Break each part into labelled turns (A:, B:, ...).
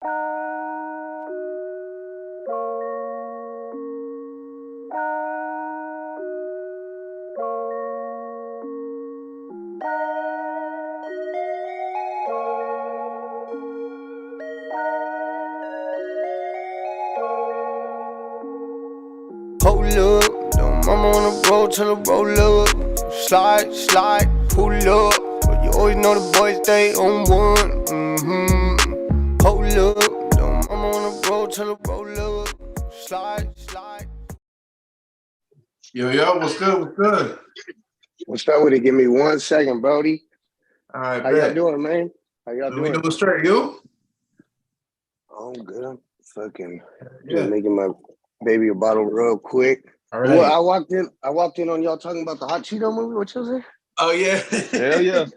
A: Hold up, little mama on the road till the roll up. Slide, slide, pull up. But you always know the boys stay on one. Hold up, little mama on the road till the roll up. Slide, slide.
B: Yo, what's good? What's good?
C: What's up with it? Give me 1 second, Brody.
B: All right,
C: How y'all doing, man? How y'all doing?
B: We doing straight. You?
C: Oh, I'm good. I'm fucking
B: Yeah.
C: just making my baby a bottle real quick.
B: All right.
C: Well, I walked in on y'all talking about the Hot Cheeto movie. What you saying?
B: Oh yeah.
D: Hell yeah.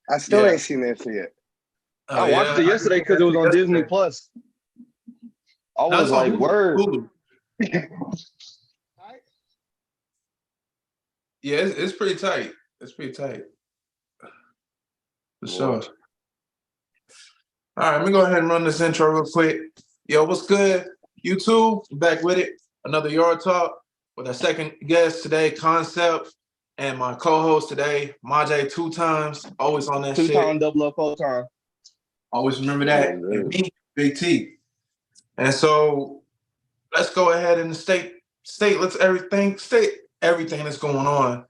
C: I still ain't seen that shit yet.
B: Oh,
D: I watched it yesterday because it was on Disney Plus. I was like, word.
B: Hulu. Yeah, it's pretty tight. It's pretty tight. For sure. All right, let me go ahead and run this intro real quick. Yo, what's good? You too? Back with it. Another Yard Talk with our second guest today, Konsept, and my co-host today, Majay, 2 times. Always on that shit.
D: 2-time, double up, 4-time.
B: Always remember that. And me, Big T. And so let's go ahead and state everything that's going on.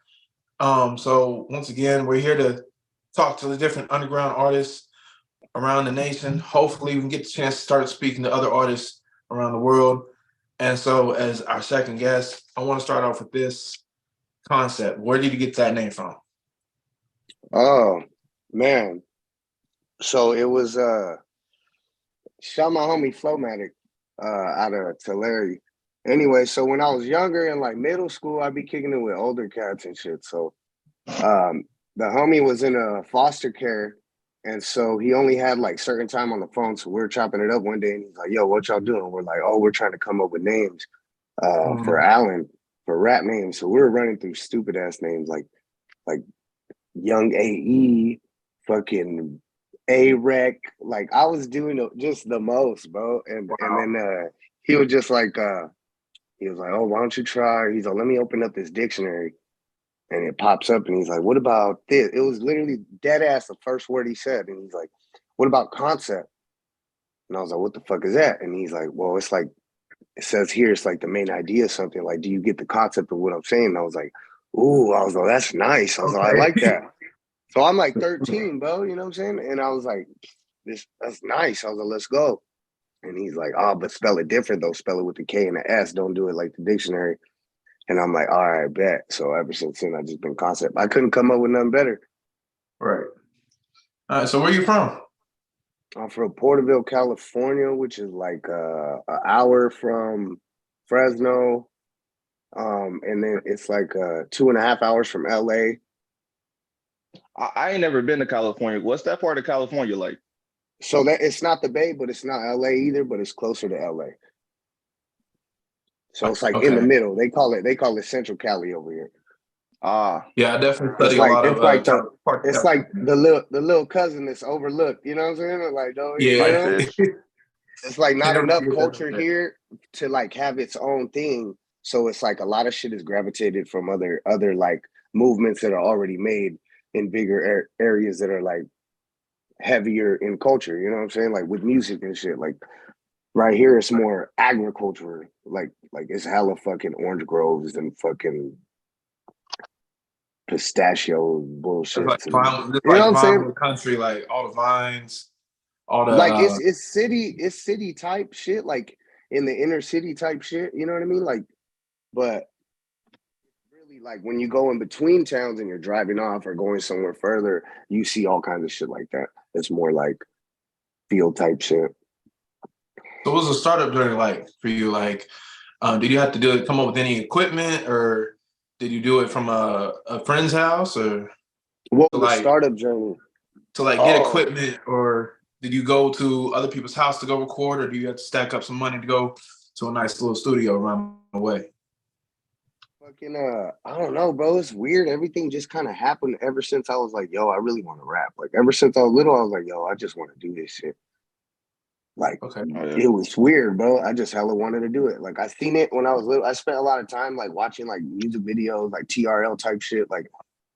B: So once again, we're here to talk to the different underground artists around the nation. Hopefully we can get the chance to start speaking to other artists around the world. And so as our second guest, I want to start off with this Konsept. Where did you get that name from?
C: Oh, man. So it was shot my homie Flowmatic out of Tulare. Anyway, so when I was younger in like middle school, I'd be kicking it with older cats and shit. So the homie was in a foster care, and so he only had like certain time on the phone. So we were chopping it up one day, and he's like, "Yo, what y'all doing?" We're like, "Oh, we're trying to come up with names for Allen, for rap names." So we were running through stupid ass names like Young AE, fucking A-Rec. Like I was doing just the most, bro. And then he was just like, he was like, "Oh, why don't you try?" He's like, "Let me open up this dictionary." And it pops up and he's like, "What about this?" It was literally dead ass the first word he said. And he's like, "What about concept?" And I was like, "What the fuck is that?" And he's like, "Well, it's like, it says here, it's like the main idea of something. Like, do you get the concept of what I'm saying?" And I was like, "Ooh," I was like, "That's nice." I was like, "I like that." So I'm like 13, bro, you know what I'm saying? And I was like, that's nice. I was like, "Let's go." And he's like, "Oh, but spell it different though. Spell it with the K and the S. Don't do it like the dictionary." And I'm like, "All right, bet." So ever since then, I just been Konsept. I couldn't come up with nothing better.
B: Right. All right, so where you from?
C: I'm from Porterville, California, which is like an hour from Fresno. And then it's like 2.5 hours from LA.
D: I ain't never been to California. What's that part of California like?
C: So that it's not the Bay, but it's not LA either, but it's closer to LA. So it's like in the middle. They call it Central Cali over here.
B: Yeah, I definitely study a lot of
C: it's like the little cousin that's overlooked. You know what I'm saying? Like, no,
B: yeah,
C: you know? It's like not enough culture here to like have its own thing. So it's like a lot of shit is gravitated from other like movements that are already made in bigger areas that are like heavier in culture. You know what I'm saying? Like with music and shit. Like right here, it's more agriculture. Like it's hella fucking orange groves and fucking pistachio bullshit.
B: It's like
C: you know what I'm saying?
B: The country, like all the vines, all the
C: like it's city type shit, like in the inner city type shit. You know what I mean? Like, but really, like when you go in between towns and you're driving off or going somewhere further, you see all kinds of shit like that. It's more like field type shit.
B: So what was the startup journey like for you? Like, did you have to come up with any equipment, or did you do it from a friend's house, or
C: what was the startup journey?
B: To like get equipment, or did you go to other people's house to go record, or do you have to stack up some money to go to a nice little studio around the way?
C: Fucking I don't know, bro. It's weird. Everything just kind of happened ever since I was like, yo, I really want to rap. Like ever since I was little, I was like, yo, I just want to do this shit. Like
B: Okay.
C: it was weird, bro. I just hella wanted to do it. Like I seen it when I was little. I spent a lot of time like watching like music videos, like TRL type shit, like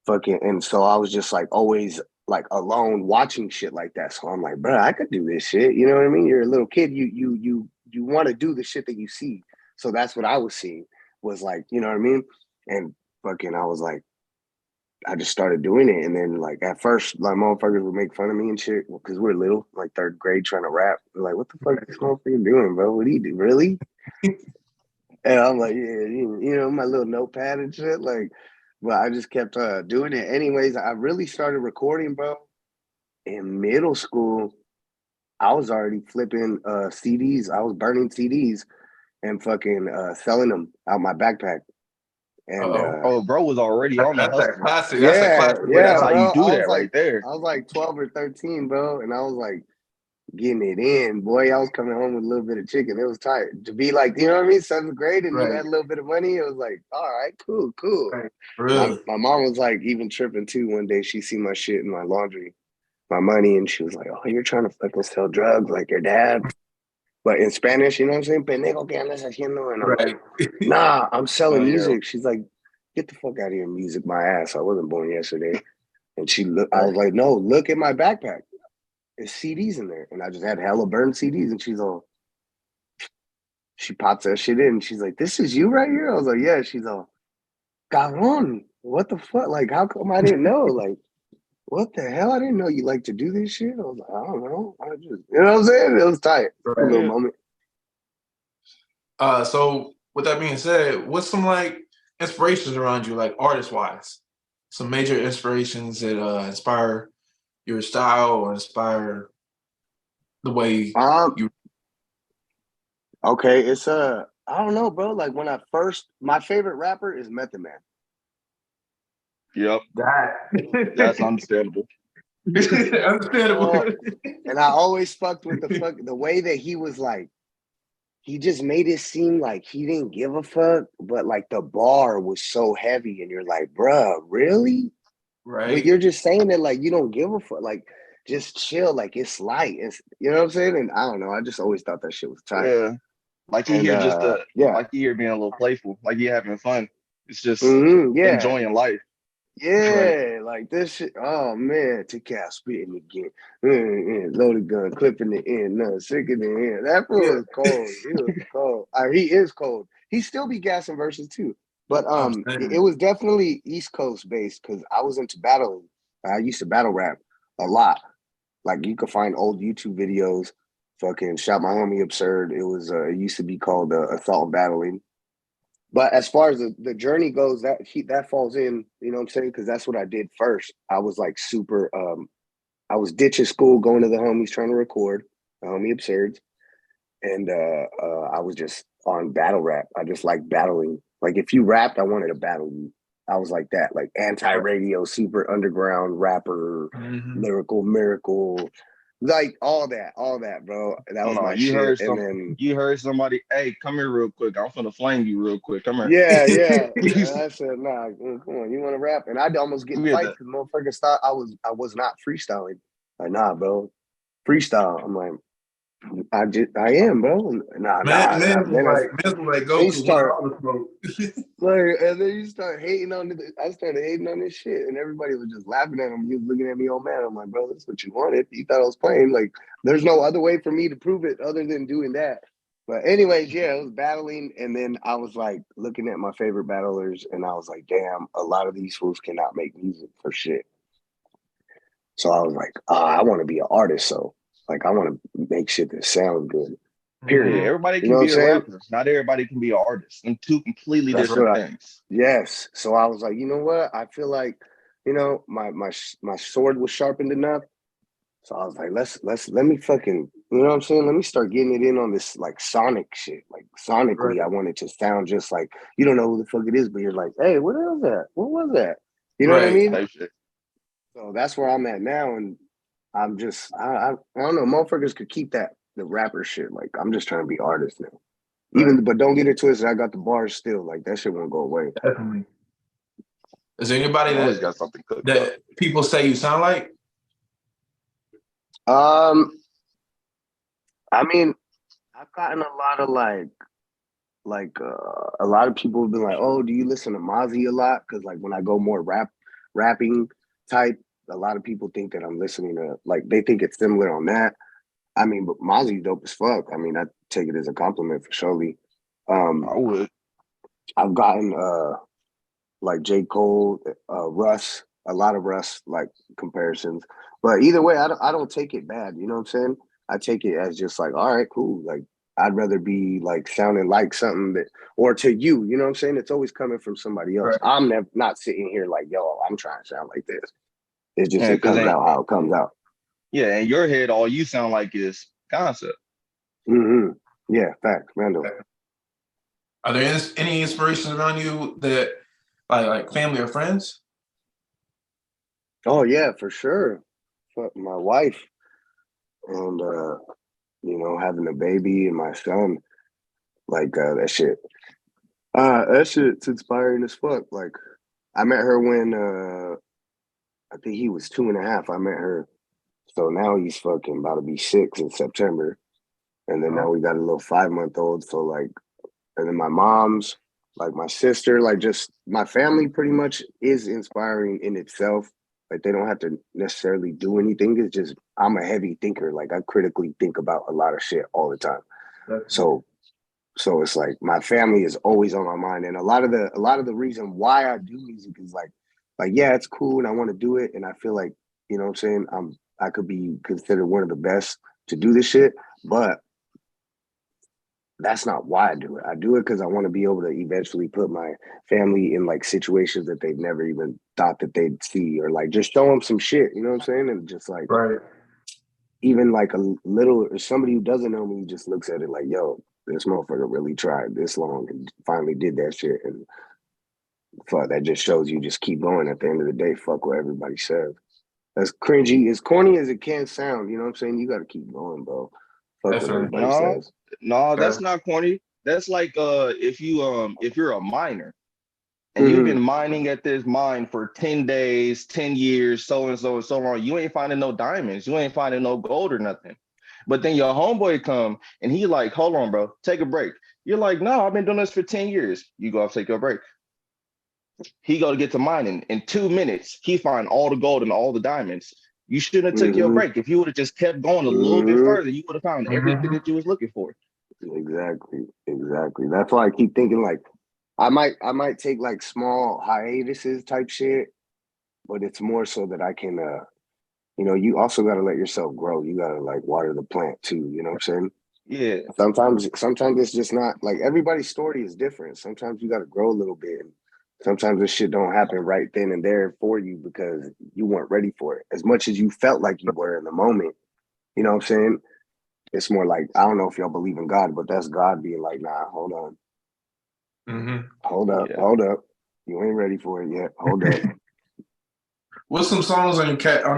C: fucking. And so I was just like always like alone watching shit like that. So I'm like, bro, I could do this shit. You know what I mean? You're a little kid. You want to do the shit that you see. So that's what I was seeing was like, you know what I mean? And fucking, I was like, I just started doing it. And then like at first, like motherfuckers would make fun of me and shit because we're little, like third grade trying to rap. We're like, what the fuck is this motherfucker doing, bro? What do you do? Really? And I'm like, yeah, you know, my little notepad and shit. Like, but I just kept doing it. Anyways, I really started recording, bro. In middle school, I was already flipping CDs. I was burning CDs and fucking selling them out my backpack. And
D: Oh, bro was already on the
B: That's that
D: hustle.
B: classic. That's that
C: yeah,
B: classic way to
C: yeah,
D: That's how you
C: bro.
D: do that right there.
C: I was like 12 or 13, bro. And I was like getting it in. Boy, I was coming home with a little bit of chicken. It was tight. To be like, you know what I mean? Seventh grade and you
B: Right.
C: had a little bit of money. It was like, all right, cool.
B: Right. Really?
C: My mom was like even tripping too one day. She see my shit in my laundry, my money, and she was like, oh, you're trying to fucking sell drugs like your dad. But in Spanish, you know what I'm saying? Pendejo, ¿qué andas haciendo? And I'm
B: Right.
C: like, nah, I'm selling
D: Yeah.
C: music. She's like, get the fuck out of here, music, my ass. I wasn't born yesterday. And she looked, I was like, no, look at my backpack. There's CDs in there. And I just had hella burned CDs. And she's all, she pops that shit in. And she's like, this is you right here? I was like, yeah. She's all, cabrón, what the fuck? Like, how come I didn't know? Like, what the hell? I didn't know you like to do this shit. I was like, I don't know. I just, you know what I'm saying? It was tight. A little moment.
B: So with that being said, what's some like inspirations around you, like artist wise? Some major inspirations that inspire your style or inspire the way you.
C: Okay, it's I don't know, bro. Like when I first, my favorite rapper is Method Man.
D: Yep. That's understandable.
B: Understandable.
C: And I always fucked with the way that he was like, he just made it seem like he didn't give a fuck, but like the bar was so heavy, and you're like, bruh, really?
B: Right.
C: But you're just saying that like you don't give a fuck, like just chill, like it's light. It's you know what I'm saying? And I don't know, I just always thought that shit was tight.
D: Yeah. Like you
C: And
D: hear
C: yeah.
D: like you hear being a little playful, like you having fun. It's just
C: Yeah.
D: enjoying life.
C: Yeah,
B: Right.
C: like this shit. Oh man, to cat spitting again. Loaded gun, clipping the end, nothing sick in the end. That fool
B: Yeah.
C: was cold. He was cold. He is cold. He still be gassing verses too. But
B: I'm
C: it
B: saying.
C: was definitely East Coast based because I was into battling. I used to battle rap a lot. Like you could find old YouTube videos. Fucking shot my homie absurd. It was it used to be called Assault and Battling. But as far as the journey goes, that falls in, you know what I'm saying? Because that's what I did first. I was like super I was ditching school, going to the homies trying to record, the homie absurds. And I was just on battle rap. I just like battling. Like if you rapped, I wanted to battle you. I was like that, like anti-radio, super underground rapper, lyrical miracle, like all that, bro. That was
D: No,
C: my
D: you
C: shit.
D: heard
C: And then
D: somebody, hey, come here real quick. I'm finna flame you real quick. Come here.
C: yeah. And I said, nah, come on, you want to rap? And I'd almost get in
D: We had
C: fights
D: that.
C: because motherfuckers thought I was not freestyling. Like, nah, bro, freestyle. I'm like, I am, bro. Nah.
B: Man,
C: Then
B: was like
C: you
B: Goku wanted
C: start
B: all the smoke.
C: like, and then you start hating on it. I started hating on this shit, and everybody was just laughing at him. He was looking at me, oh man. I'm like, bro, that's what you wanted. You thought I was playing. Like, there's no other way for me to prove it other than doing that. But anyways, yeah, it was battling, and then I was like looking at my favorite battlers, and I was like, damn, a lot of these fools cannot make music for shit. So I was like, I want to be an artist. So like, I want to make shit that sounds good.
D: Yeah,
C: Period.
D: everybody
C: You know
D: can
C: what I'm
D: be a
C: saying?
D: rapper. Not everybody can be an artist. And two completely
C: That's
D: different
C: what
D: things.
C: yes. So I was like, you know what? I feel like, you know, my sword was sharpened enough. So I was like, let me fucking, you know what I'm saying? Let me start getting it in on this like sonic shit. Like sonically,
B: Right.
C: I want it to sound just like you don't know who the fuck it is, but you're like, hey, what was that? What was that? You know what I
B: Right.
C: mean?
D: Type shit.
C: So that's where I'm at now, and I'm just I don't know. Motherfuckers could keep that the rapper shit. Like I'm just trying to be artist now. Even
B: Right.
C: but don't get it twisted. I got the bars still. Like that shit won't go away.
B: Definitely. Is there anybody
D: You always got something cooked up.
B: that people say you sound like?
C: Um, I mean, I've gotten a lot of a lot of people have been like, "Oh, do you listen to Mozzie a lot?" Because like when I go more rapping type, a lot of people think that I'm listening to like they think it's similar on that. I mean, but Mozzie's dope as fuck. I mean, I take it as a compliment for surely.
D: I would.
C: I've gotten like J. Cole, Russ, a lot of Russ like comparisons. But either way, I don't take it bad. You know what I'm saying? I take it as just like, all right, cool. Like I'd rather be like sounding like something that, or to you, you know what I'm saying? It's always coming from somebody else.
B: Right.
C: I'm not sitting here like, yo, I'm trying to sound like this. It's just
D: Yeah,
C: it
D: because
C: comes out how it comes out.
D: yeah, in your head, all you sound like is Concept.
C: Mm-hmm. Yeah, facts, Randall.
B: Are there any inspirations around you that like family or friends?
C: Oh yeah, for sure. Fuck my wife and having a baby and my son, like that shit. That shit's inspiring as fuck. Like I met her when I think he was 2.5. I met her. So now he's fucking about to be 6 in September. And then now we got a little 5-month old. So like and then my mom's, like my sister, like just my family pretty much is inspiring in itself. Like they don't have to necessarily do anything. It's just I'm a heavy thinker. Like I critically think about a lot of shit all the time. So so it's like my family is always on my mind. And a lot of the reason why I do music is like yeah, it's cool and I want to do it. And I feel like, you know what I'm saying? I could be considered one of the best to do this shit. But that's not why I do it. I do it because I want to be able to eventually put my family in like situations that they've never even thought that they'd see, or like just show them some shit. You know what I'm saying? And just like
B: Right.
C: even like a little, or somebody who doesn't know me just looks at it like, yo, this motherfucker really tried this long and finally did that shit. And fuck, that just shows you just keep going. At the end of the day, fuck what everybody says. As cringy, as corny as it can sound, you know what I'm saying? You got to keep going, bro. Fuck what
B: Definitely.
C: everybody
D: No,
C: says.
D: no,
B: Yeah.
D: that's not corny. That's like if you're a miner and you've
C: Mm-hmm.
D: been mining at this mine for 10 days, 10 years, so and so and so long, you ain't finding no diamonds, you ain't finding no gold or nothing. But then your homeboy come and he like, hold on, bro, take a break. You're like, no, I've been doing this for 10 years. You go off, take your break. He go to get to mining. In 2 minutes, he find all the gold and all the diamonds. You shouldn't have took your
C: Mm-hmm.
D: break. If you would have just kept going a little bit
C: Mm-hmm.
D: further, you would have found everything
B: Mm-hmm.
D: that you was looking for.
C: Exactly. Exactly. That's why I keep thinking like I might take like small hiatuses type shit, but it's more so that I can you also gotta let yourself grow. You gotta like water the plant too, you know what I'm saying?
D: Yeah,
C: Sometimes it's just not like everybody's story is different. Sometimes you gotta grow a little bit. And sometimes this shit don't happen right then and there for you because you weren't ready for it. As much as you felt like you were in the moment, you know what I'm saying? It's more like I don't know if y'all believe in God, but that's God being like, nah, hold on.
B: Mm-hmm.
D: yeah.
C: Hold up. You ain't ready for it yet. Hold up.
B: What's some songs on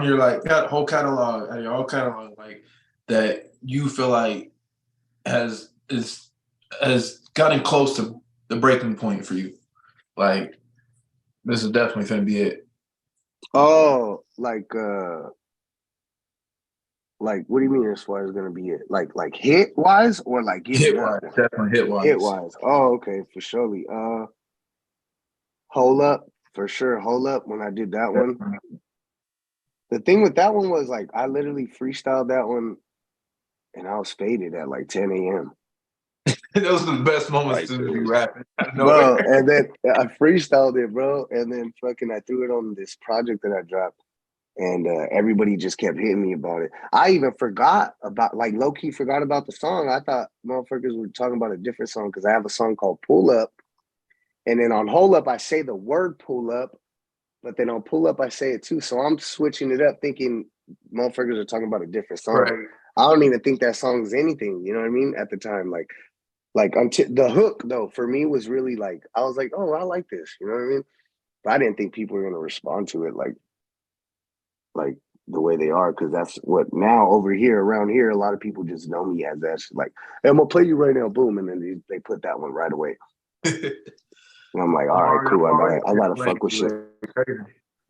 B: your like whole catalog, your whole catalog, like that you feel like has gotten close to the breaking point for you? Like this is definitely gonna be it.
C: Oh, like what do you mean as far as gonna be it? Like hit wise or like getting
B: Hit
C: up?
B: wise, definitely hit
C: Hit
B: wise.
C: wise. Oh, okay, for surely. Hold up, for sure. Hold up when I did that one. The thing with that one was like I literally freestyled that one and I was faded at like 10 a.m.
B: Those are the best moments
D: Right.
B: to be rapping out of
C: Bro,
B: nowhere.
C: and then I freestyled it, bro. And then fucking I threw it on this project that I dropped. And everybody just kept hitting me about it. I even forgot about, like, low key forgot about the song. I thought motherfuckers were talking about a different song because I have a song called Pull Up. And then on Hold Up, I say the word pull up, but then on Pull Up, I say it too. So I'm switching it up thinking motherfuckers are talking about a different song.
B: Right.
C: I don't even think that song is anything, you know what I mean? At the time, like until the hook though, for me was really like, I was like, oh, I like this, you know what I mean? But I didn't think people were gonna respond to it like the way they are, because that's what now over here around here a lot of people just know me as that shit, like, hey, I'm gonna play you right now, boom, and then they put that one right away. And I'm like, all right, cool, I gotta fuck with shit.
B: Crazy.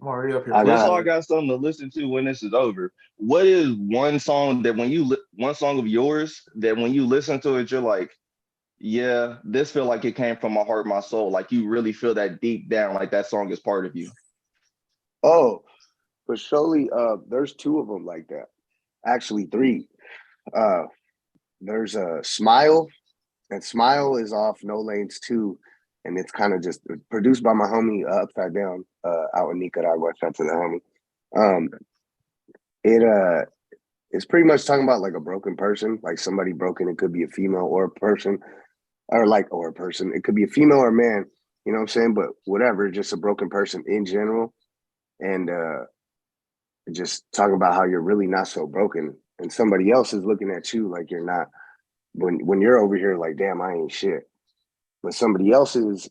B: I'm already up here.
D: Just so I got something to listen to when this is over. What is one song that one song of yours that when you listen to it, you're like, yeah, this feel like it came from my heart, my soul. Like you really feel that deep down, like that song is part of you.
C: Oh, for surely, there's two of them like that. Actually, three. There's a Smile, and Smile is off No Lanes 2, and it's kind of just produced by my homie Upside Down out in Nicaragua. Shout out to the homie. It's pretty much talking about like a broken person, like somebody broken. It could be a female or a person, or a person. It could be a female or a man. You know what I'm saying? But whatever, just a broken person in general, and just talking about how you're really not so broken, and somebody else is looking at you like you're not. When you're over here, like, damn, I ain't shit. But in somebody else's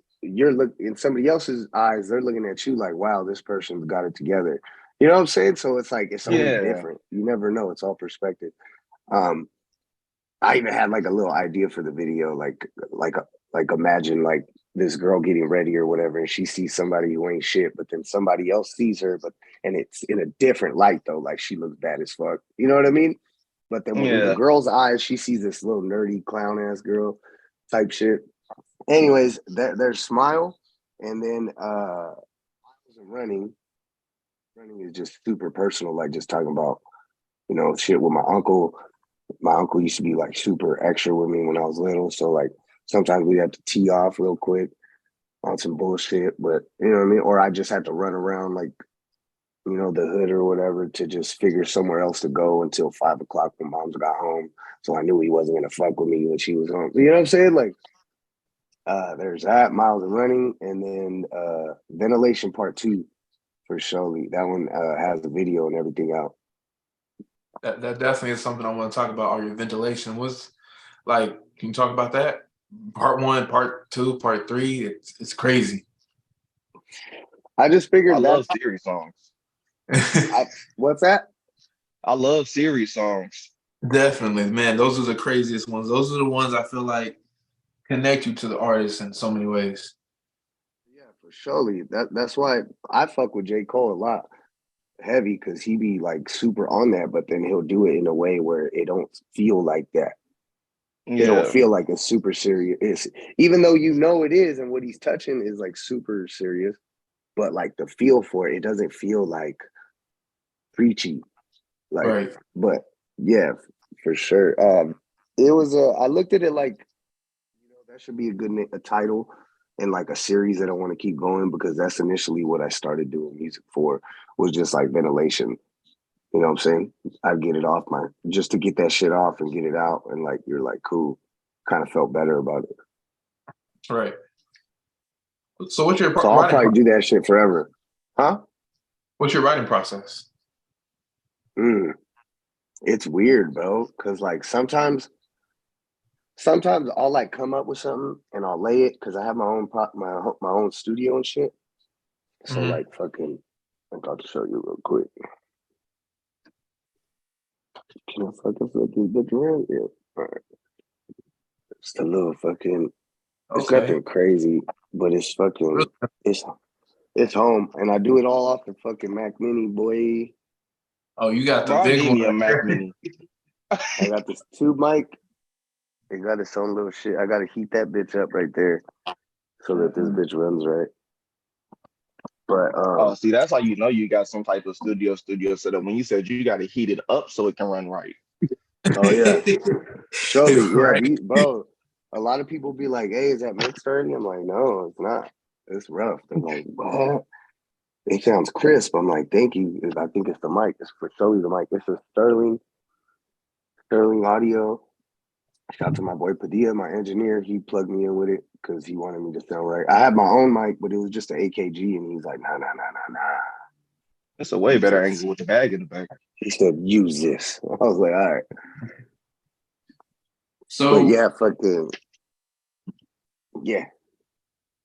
C: eyes, they're looking at you like, wow, this person's got it together. You know what I'm saying? So it's like it's always different. You never know. It's all perspective. I even had like a little idea for the video, like imagine like this girl getting ready or whatever, and she sees somebody who ain't shit, but then somebody else sees her, and it's in a different light though, like she looks bad as fuck. You know what I mean? But then in the girl's eyes, she sees this little nerdy clown ass girl type shit. Anyways, there's Smile, and then running. Running is just super personal, like just talking about, shit with my uncle. My uncle used to be like super extra with me when I was little. So like sometimes we have to tee off real quick on some bullshit, but you know what I mean? Or I just had to run around like, the hood or whatever to just figure somewhere else to go until 5 o'clock when moms got home. So I knew he wasn't gonna fuck with me when she was home. You know what I'm saying? Like there's that, Miles and Running, and then Ventilation Part 2 for Shirley. That one has the video and everything out.
B: That definitely is something I want to talk about. All your ventilation was like, can you talk about that? Part 1, Part 2, Part 3. It's crazy.
C: I just figured
D: I love series songs.
C: What's that?
D: I love series songs.
B: Definitely, man. Those are the craziest ones. Those are the ones I feel like connect you to the artist in so many ways.
C: Yeah, for surely. That's why I fuck with J. Cole a lot. Heavy, because he be like super on that, but then he'll do it in a way where it don't feel like that. It don't feel like it's super serious. Even though it is, and what he's touching is like super serious, but like the feel for it doesn't feel like preachy. Like,
B: right.
C: But yeah, for sure. It was I looked at it like, that should be a title and like a series that I want to keep going, because that's initially what I started doing music for, was just like ventilation. You know what I'm saying? I get it off just to get that shit off and get it out. And like, you're like, cool. Kind of felt better about it.
B: Right. So what's your
C: So I'll probably do that shit forever. Huh?
B: What's your writing process?
C: It's weird, bro. Cause like sometimes I'll like come up with something and I'll lay it, cause I have my own studio and shit. So like fucking, I got to show you real quick. Can I fucking flip this bitch around? Yeah. All right. It's a little fucking. It's nothing crazy, but it's fucking. It's home, and I do it all off the fucking Mac Mini, boy.
B: Oh, you got the big one.
D: A Mac Mini.
C: I got this tube mic. It got its own little shit. I got to heat that bitch up right there, so that this bitch runs right. But
D: see, that's how you know you got some type of studio set up. When you said you got to heat it up so it can run right.
C: Oh yeah, surely, yeah, bro. A lot of people be like, "Hey, is that mixed already?" I'm like, "No, it's not. It's rough." They're like, "What?" It sounds crisp. I'm like, "Thank you." I think it's the mic. It's for surely the mic. It's a Sterling audio. Shout out to my boy Padilla, my engineer. He plugged me in with it because he wanted me to sound right. I had my own mic, but it was just an AKG, and he's like, "Nah."
D: That's a way better angle with the bag in the back.
C: He said, "Use this." I was like, "All right."
B: So
C: but yeah, fucking yeah.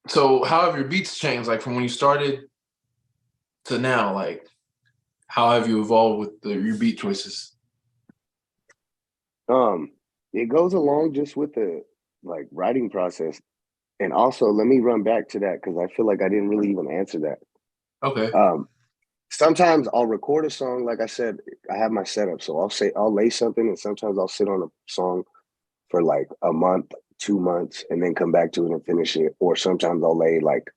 B: So how have your beats changed? Like from when you started to now, like how have you evolved with your beat choices?
C: It goes along just with the like writing process. And also let me run back to that, because I feel like I didn't really even answer that.
B: Okay.
C: sometimes I'll record a song. Like I said, I have my setup, so I'll lay something, and sometimes I'll sit on a song for like a month, 2 months, and then come back to it and finish it. Or sometimes I'll lay like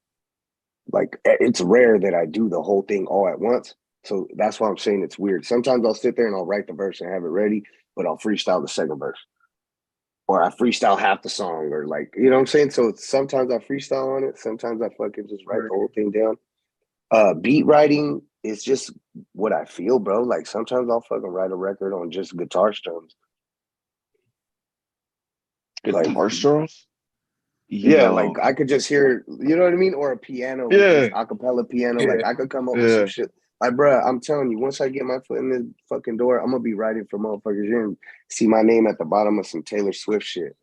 C: it's rare that I do the whole thing all at once. So that's why I'm saying it's weird. Sometimes I'll sit there and I'll write the verse and have it ready, but I'll freestyle the second verse. Or I freestyle half the song, or like, you know what I'm saying? So sometimes I freestyle on it, sometimes I fucking just write the whole thing down. Beat writing is just what I feel, bro. Like sometimes I'll fucking write a record on just guitar strums.
D: Guitar strums?
C: Yeah, like I could just hear, you know what I mean? Or a piano, with just acapella piano.
B: Yeah.
C: Like I could come up with some shit. Like, bruh, I'm telling you, once I get my foot in this fucking door, I'm gonna be writing for motherfuckers. You're gonna see my name at the bottom of some Taylor Swift shit.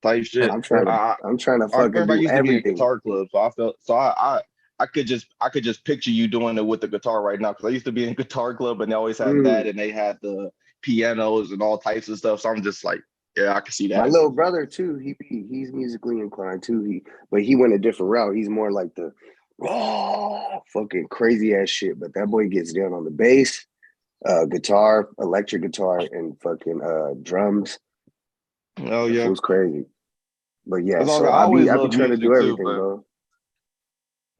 D: Type shit.
C: I'm trying to
D: I
C: fucking
D: remember I
C: do
D: used to be in
C: everything.
D: guitar club, so I felt so I could just picture you doing it with the guitar right now, because I used to be in guitar club and they always had that, and they had the pianos and all types of stuff. So I'm just like, yeah, I can see that.
C: My little brother too, he's musically inclined too. But he went a different route. He's more like the raw fucking crazy ass shit. But that boy gets down on the bass, guitar, electric guitar, and fucking drums.
D: Oh yeah,
C: it was crazy. But yeah,
D: so
C: I be
D: love
C: trying to do everything,
D: too,
C: bro.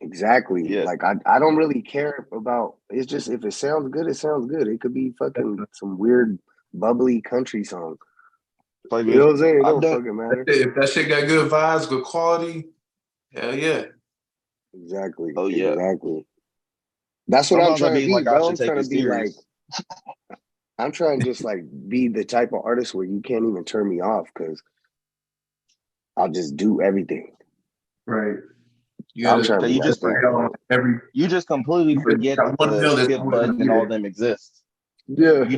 C: Exactly.
D: Yeah.
C: Like I don't really care about. It's just if it sounds good, it sounds good. It could be fucking some weird bubbly country song.
D: Like,
C: you know what I'm saying? It don't fucking matter.
B: If that shit got good vibes, good quality, hell yeah.
C: Exactly.
D: Oh yeah.
C: Exactly. That's what I'm trying to be,
D: like,
C: bro. I'm trying to be like, I'm trying to just like be the type of artist where you can't even turn me off because I'll just do everything.
B: Right.
C: I'm trying to be like that.
D: You just completely forget that the skip button and all them exist.
C: Yeah.
D: You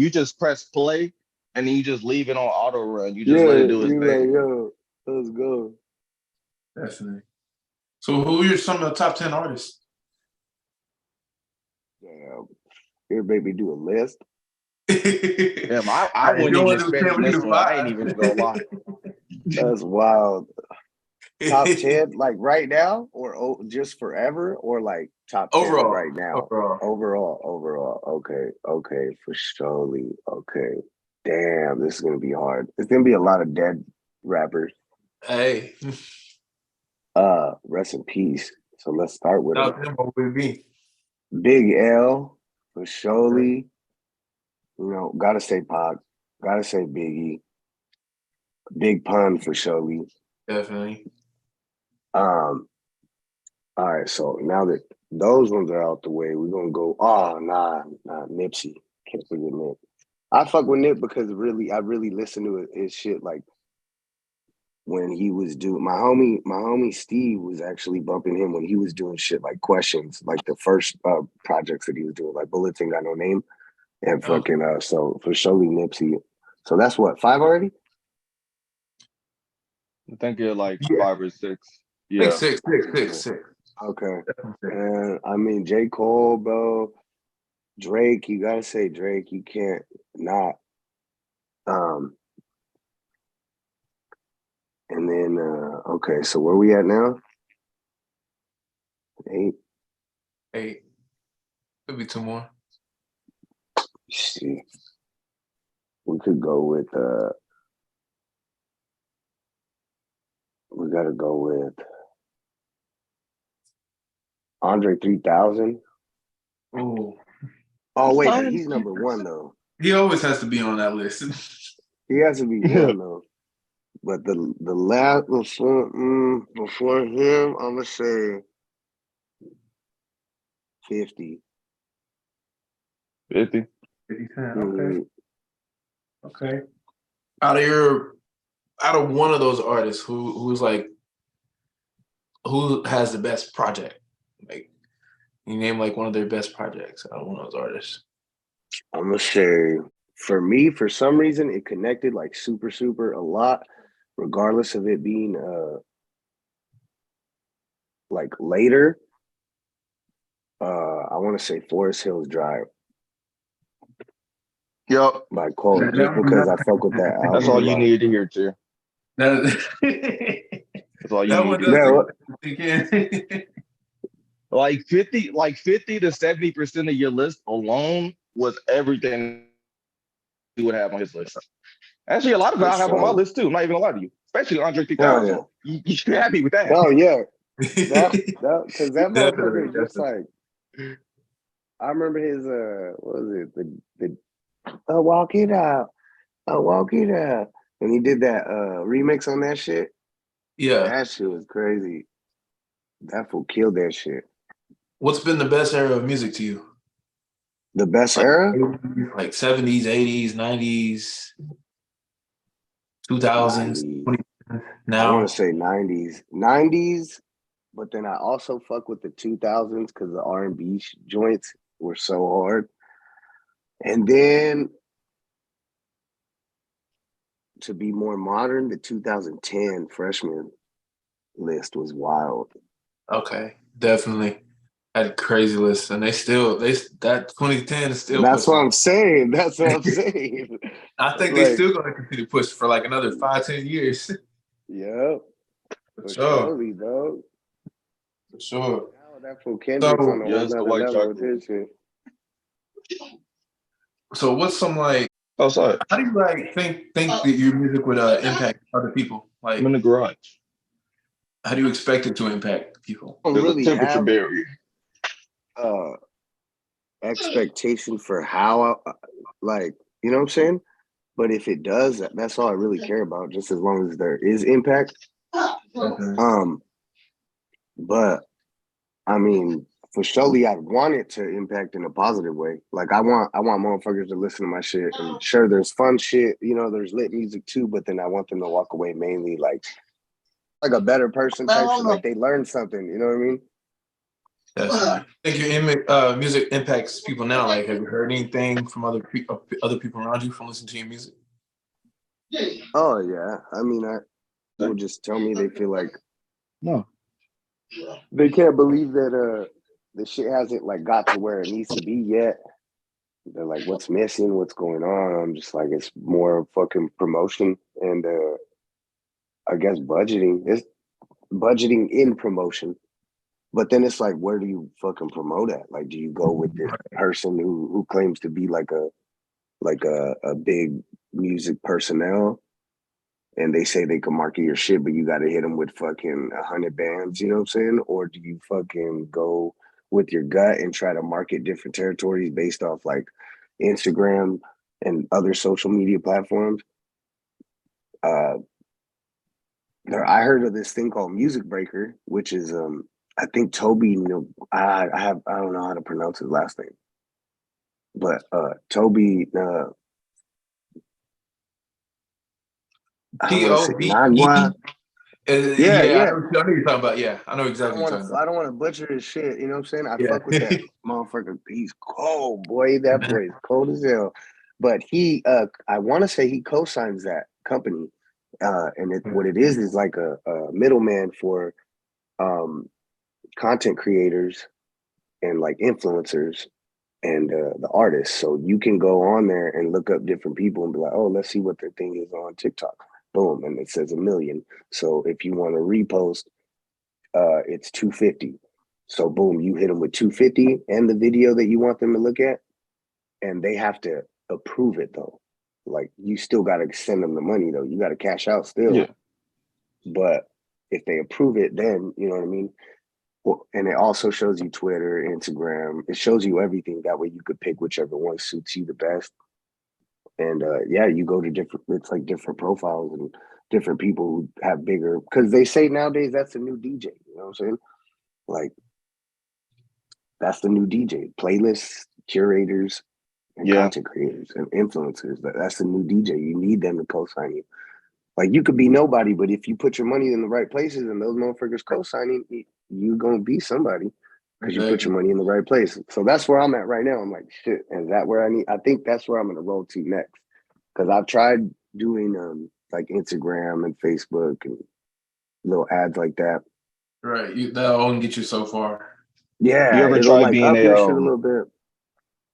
D: just press play and then you just leave it on auto run. You just let it do its thing.
C: Like, yo, let's go.
B: Definitely. So who are some of the top 10 artists?
C: Here, baby, do a list.
D: Damn, I wouldn't even expect this one. I ain't even gonna lie.
C: That's wild. Top 10, like right now, or just forever, or like top 10
B: overall
C: right now? Overall. Okay, for surely. Okay. Damn, this is gonna be hard. It's gonna be a lot of dead rappers.
B: Hey.
C: Rest in peace. So let's start with
B: it.
C: Big L for surely. You know, gotta say Pac, gotta say Biggie. Big Pun for surely.
B: Definitely.
C: All right, so now that those ones are out the way, we're gonna go. Oh, nah, Nipsey. Can't forget Nip. I fuck with Nip because I really listen to his shit. Like when he was doing my homie Steve was actually bumping him when he was doing shit like Questions, like the first projects that he was doing, like Bullets Ain't Got No Name, and fucking so for surely Nipsey. So that's what, 5 already?
D: I think you're like 5 or 6.
B: Yeah, six.
C: Okay. And I mean J. Cole, bro. Drake, you gotta say Drake. You can't not. And then okay, so where we at now?
B: 8. Could be 2 more.
C: See. We could go with we gotta go with Andre 3000. Oh wait, he's number 1 though.
B: He always has to be on that list.
C: He has to be 1 though. But the last before him, I'm gonna say 50.
D: 50.
B: 50 Cent. Okay. Out of one of those artists, who has the best project? Like, you name like one of their best projects out of one of those artists.
C: I'm gonna say, for me, for some reason, it connected like super a lot, regardless of it being like later. I want to say Forest Hills Drive.
D: Yep.
C: By Cole, just because I fuck with that album.
D: That's all you needed to hear too. That's all you needed. Like 50 to 70% of your list alone was everything he would have on his list. Actually, a lot of it
C: For
D: I have on my
C: sure.
D: list too. I'm not even gonna lie to you, especially Andre
C: Hell
D: 3000.
C: yeah.
D: You're happy with that?
C: Oh yeah. Because that
B: Definitely,
C: motherfucker is just
B: definitely.
C: like, I remember his what was it? The walk it out. Walk it out. When he did that remix on that shit,
B: Yeah.
C: that shit was crazy. That fool killed that shit.
B: What's been the best era of music to you?
C: The best
B: Like,
C: era?
B: like 70s, 80s, 90s, 2000s,
C: 90s.
B: 20
C: I want
B: now.
C: to say 90s. 90s, but then I also fuck with the 2000s because the R&B joints were so hard. And then to be more modern, the 2010 freshman list was wild.
B: Okay, definitely. Had a crazy list, and that 2010 is still
C: That's what
B: pushing.
C: I'm saying. That's what I'm saying.
B: I think they
C: Like,
B: still gonna continue to push for like another 5-10 years.
C: yeah,
B: For
C: for
B: sure,
C: surely, dog.
B: for sure.
C: Now that fool Kendrick's on
B: So,
C: a
D: Yeah,
C: whole
D: it's the
C: nother
D: white
C: level with
D: chocolate.
C: his shit.
B: so what's some like?
D: Oh, sorry.
B: How do you like think that your music would impact other people?
D: I'm
B: Like,
D: in the garage.
B: how do you expect it to impact people?
C: I don't
D: There's a
C: really
D: temperature
C: have
D: barrier.
C: uh expectation for how like, you know what I'm saying? But if it does, that's all I really care about, just as long as there is impact.
B: Okay.
C: Um, but I mean, for surely I want it to impact in a positive way. Like I want motherfuckers to listen to my shit. And sure, there's fun shit, there's lit music too, but then I want them to walk away mainly like a better person type shit. Like they learned something, you know what I mean?
B: Definitely. I think your music impacts people now. Like, have you heard anything from other people around you from listening to your music?
C: Oh yeah. I mean, people just tell me they feel like
D: No.
C: they can't believe that the shit hasn't like got to where it needs to be yet. They're like, what's missing? What's going on? I'm just like, it's more fucking promotion and I guess budgeting. It's budgeting in promotion. But then it's like, where do you fucking promote at? Like, do you go with this person who claims to be like a big music personnel, and they say they can market your shit, but you got to hit them with fucking 100 bands, you know what I'm saying? Or do you fucking go with your gut and try to market different territories based off like Instagram and other social media platforms? Uh, I heard of this thing called Music Breaker, which is I think Toby. I don't know how to pronounce his last name, but Toby. I want to say
B: POVE.
C: Nanwa. Yeah,
B: Yeah,
C: yeah.
B: I know what you're talking about. Yeah, I know exactly what you're talking about.
C: I don't want to butcher his shit. You know what I'm saying? I fuck with
B: Yeah.
C: that motherfucker. He's cold, boy. That boy is cold as hell. But he, I want to say he co-signs that company, and what it is like a middleman for um, content creators and like influencers and the artists. So you can go on there and look up different people and be like, oh, let's see what their thing is on TikTok. Boom, and it says 1 million. So if you want to repost, it's 250. So boom, you hit them with 250 and the video that you want them to look at, and they have to approve it though. Like you still got to send them the money though. You got to cash out still.
D: Yeah.
C: But if they approve it, then you know what I mean. Well, and it also shows you Twitter, Instagram. It shows you everything. That way you could pick whichever one suits you the best. And yeah, you go to different. It's like different profiles and different people who have bigger. Because they say nowadays that's the new DJ. You know what I'm saying? Like that's the new DJ. Playlists, curators, and
D: Yeah.
C: content creators and influencers. That's the new DJ. You need them to co-sign you. Like you could be nobody, but if you put your money in the right places and those motherfuckers co-signing, you're gonna be somebody because you put your
B: Exactly.
C: money in the right place. So that's where I'm at right now. I'm like, shit, is that where I need? I think that's where I'm gonna roll to next because I've tried doing like Instagram and Facebook and little ads like that.
B: Right. That'll only get you so far.
D: You
C: Yeah,
D: ever
C: it'll
D: try
C: like
D: being
C: up your shit a little bit.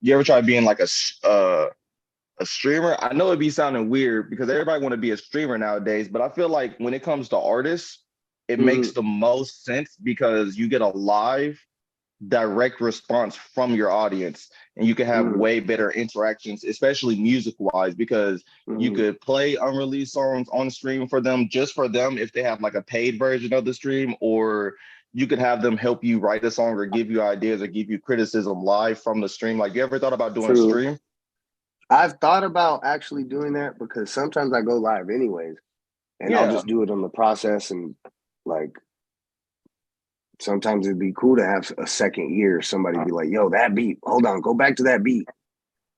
D: you ever try being like a streamer? I know it'd be sounding weird because everybody want to be a streamer nowadays, but I feel like when it comes to artists, it makes the most sense because you get a live direct response from your audience, and you can have way better interactions, especially music wise, because you could play unreleased songs on stream for them, just for them, if they have like a paid version of the stream, or you could have them help you write a song or give you ideas or give you criticism live from the stream. Like, you ever thought about doing a stream?
C: I've thought about actually doing that, because sometimes I go live anyways, and I'll just do it on the process, and like sometimes it'd be cool to have a second ear, somebody be like, yo, that beat, hold on, go back to that beat.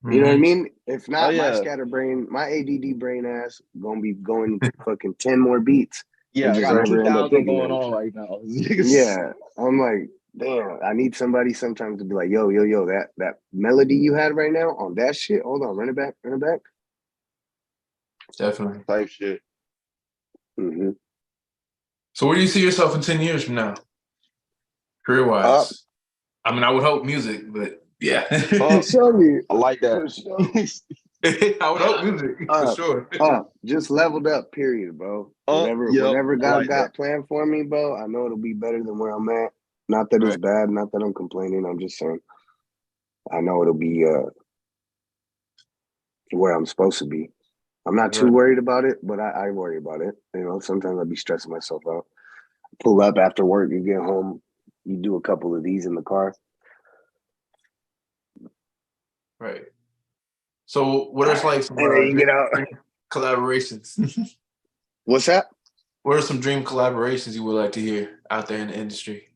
C: You know what I mean? If not, my scatterbrain, my ADD brain ass gonna be going fucking 10 more beats.
D: Yeah,
C: and just
D: I got
C: never end up
D: 2,000
C: picking
D: going
C: them.
D: on right now.
C: Yeah, I'm like, damn, I need somebody sometimes to be like, yo, that melody you had right now on that shit, hold on, run it back.
B: Definitely.
D: Type shit.
C: Mm-hmm.
B: So where do you see yourself in 10 years from now? Career-wise? I mean, I would hope music, but yeah.
C: Show me.
D: I like that.
B: I would hope music, for sure.
C: Just leveled up, period, bro. Whatever God got planned for me, bro, I know it'll be better than where I'm at. Not that it's bad, not that I'm complaining. I'm just saying, I know it'll be where I'm supposed to be. I'm not too worried about it, but I worry about it. You know, sometimes I'll be stressing myself out. Pull up after work, you get home, you do a couple of these in the car.
B: Right. So what are like some
C: you get out.
B: collaborations?
C: What's that?
B: What are some dream collaborations you would like to hear out there in the industry?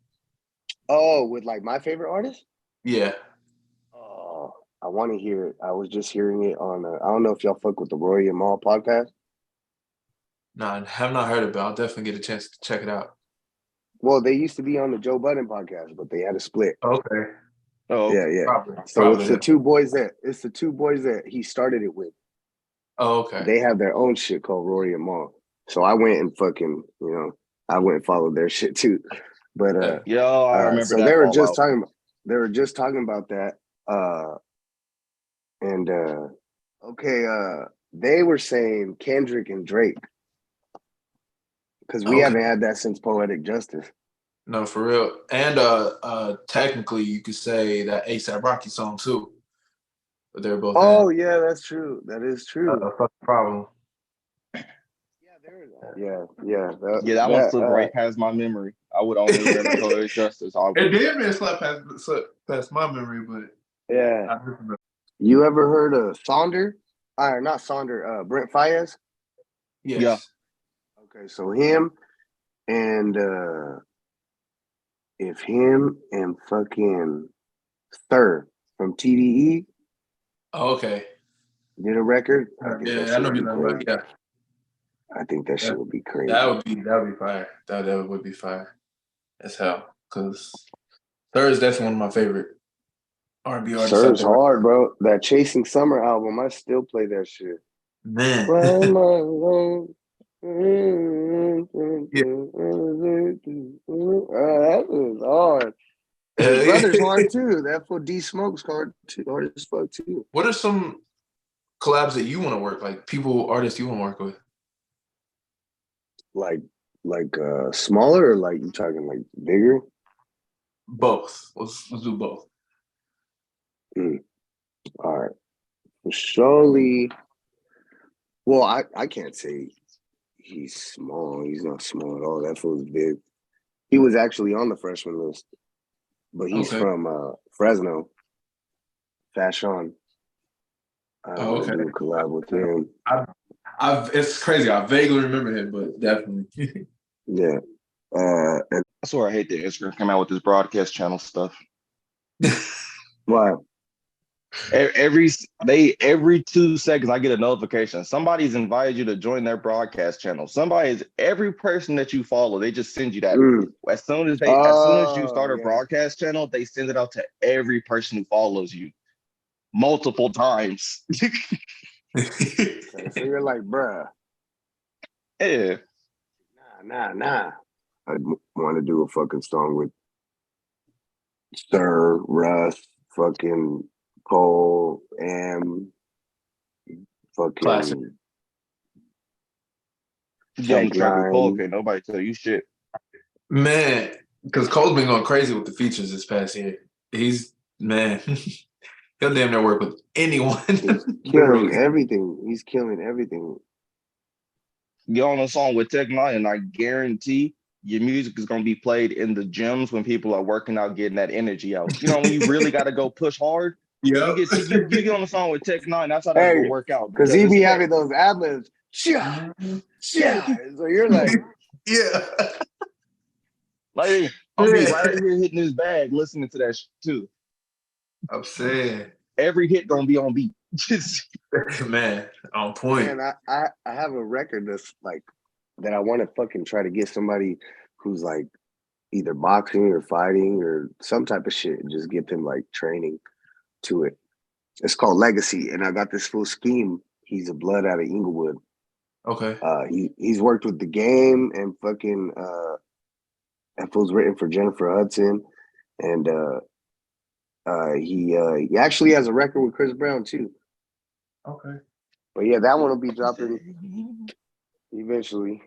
C: Oh, with like my favorite artist?
B: Yeah.
C: Oh, I want to hear it. I was just hearing it on, I don't know if y'all fuck with the Rory and Mal podcast.
B: No, I have not heard of it. I'll definitely get a chance to check it out.
C: Well, they used to be on the Joe Budden podcast, but they had a split.
B: Okay.
D: Oh,
C: yeah.
B: Probably,
C: it's the two boys that he started it with.
B: Oh, okay.
C: They have their own shit called Rory and Mal. So I went and fucking, I went and followed their shit too. But
D: I remember
C: so
D: that.
C: they were just talking about that. They were saying Kendrick and Drake, because we haven't had that since Poetic Justice.
B: No, for real. And technically you could say that A$AP Rocky song too. But they're both
C: yeah, that's true. That is true.
B: Fuck the Problem.
C: That
D: one slipped right past my memory. I would only remember Poetic Justice.
B: It did man slip past my memory, but
C: yeah. You ever heard of Sonder? Not Sonder, Brent Faiyaz?
B: Yes.
D: Yeah.
C: Okay, so him and if him and fucking Sir from TDE.
B: Oh, okay.
C: Did a record?
B: I know you know. Yeah.
C: I think that shit would be crazy.
B: That would be fire. That would be fire as hell. Because Sir is definitely one of my favorite R&B artists.
C: Sir's hard, bro. That Chasing Summer album, I still play that shit.
B: Man.
C: That is hard. His brother's hard too. That for D Smoke's hard as fuck too.
B: What are some collabs that you want to work, like artists you want to work with?
C: Like smaller, or like you talking like bigger?
B: Both. Let's do both.
C: All right. Surely. Well, I can't say he's small. He's not small at all. That fool's big. He was actually on the freshman list, but he's from Fresno. Fashion.
B: Okay.
C: Do a collab with him.
B: It's crazy. I vaguely remember him, but definitely.
C: Yeah. And
D: that's where I hate that Instagram came out with this broadcast channel stuff.
C: Why?
D: Every 2 seconds I get a notification. Somebody's invited you to join their broadcast channel. Every person that you follow, they just send you that. As soon as you start a broadcast channel, they send it out to every person who follows you multiple times.
C: Okay, so you're like, bruh.
D: Yeah.
C: Nah. I want to do a fucking song with Sir, Russ, fucking Cole, and fucking
B: Classic.
D: Young Trevor Cole, okay, nobody tell you shit.
B: Man, Because Cole's been going crazy with the features this past year. He's man, he'll damn near work with anyone.
C: He's killing everything. He's killing everything.
D: Get on a song with Tech Nine, and I guarantee your music is gonna be played in the gyms when people are working out, getting that energy out. You know, when you really got to go push hard.
B: Yeah,
D: You get on a song with Tech Nine. That's how that's gonna work out.
C: Because he be having those ad libs.
B: yeah.
C: So you're like,
B: Yeah.
D: Like I'll be right here hitting his bag, listening to that shit too.
B: I'm saying
D: every hit gonna be on beat.
B: Man, on point.
C: Man, I have a record that's like that I want to fucking try to get somebody who's like either boxing or fighting or some type of shit and just get them like training to it. It's called Legacy, and I got this full scheme. He's a blood out of Inglewood.
B: Okay.
C: He's worked with the game and fucking that fool's written for Jennifer Hudson, and he actually has a record with Chris Brown too.
B: Okay.
C: But yeah, that one will be dropping eventually.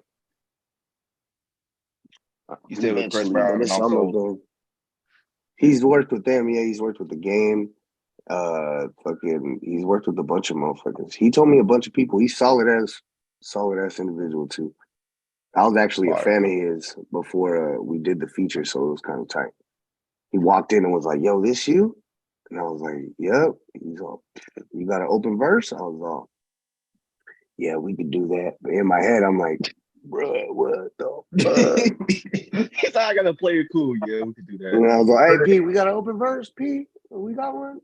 D: You said with Chris Brown and also
C: he's worked with them. Yeah, he's worked with the game. He's worked with a bunch of motherfuckers. He told me a bunch of people. He's solid ass individual too. I was actually a fan of his before we did the feature, so it was kind of tight. He walked in and was like, "Yo, this you?" And I was like, "Yep." He's all, "You got an open verse?" I was all, "Yeah, we could do that." But in my head, I'm like, "Bruh, what the fuck?"
D: He's like, "I gotta play it cool." Yeah, we could do that.
C: And I was like, "Hey, P, we got an open verse, P. We got one."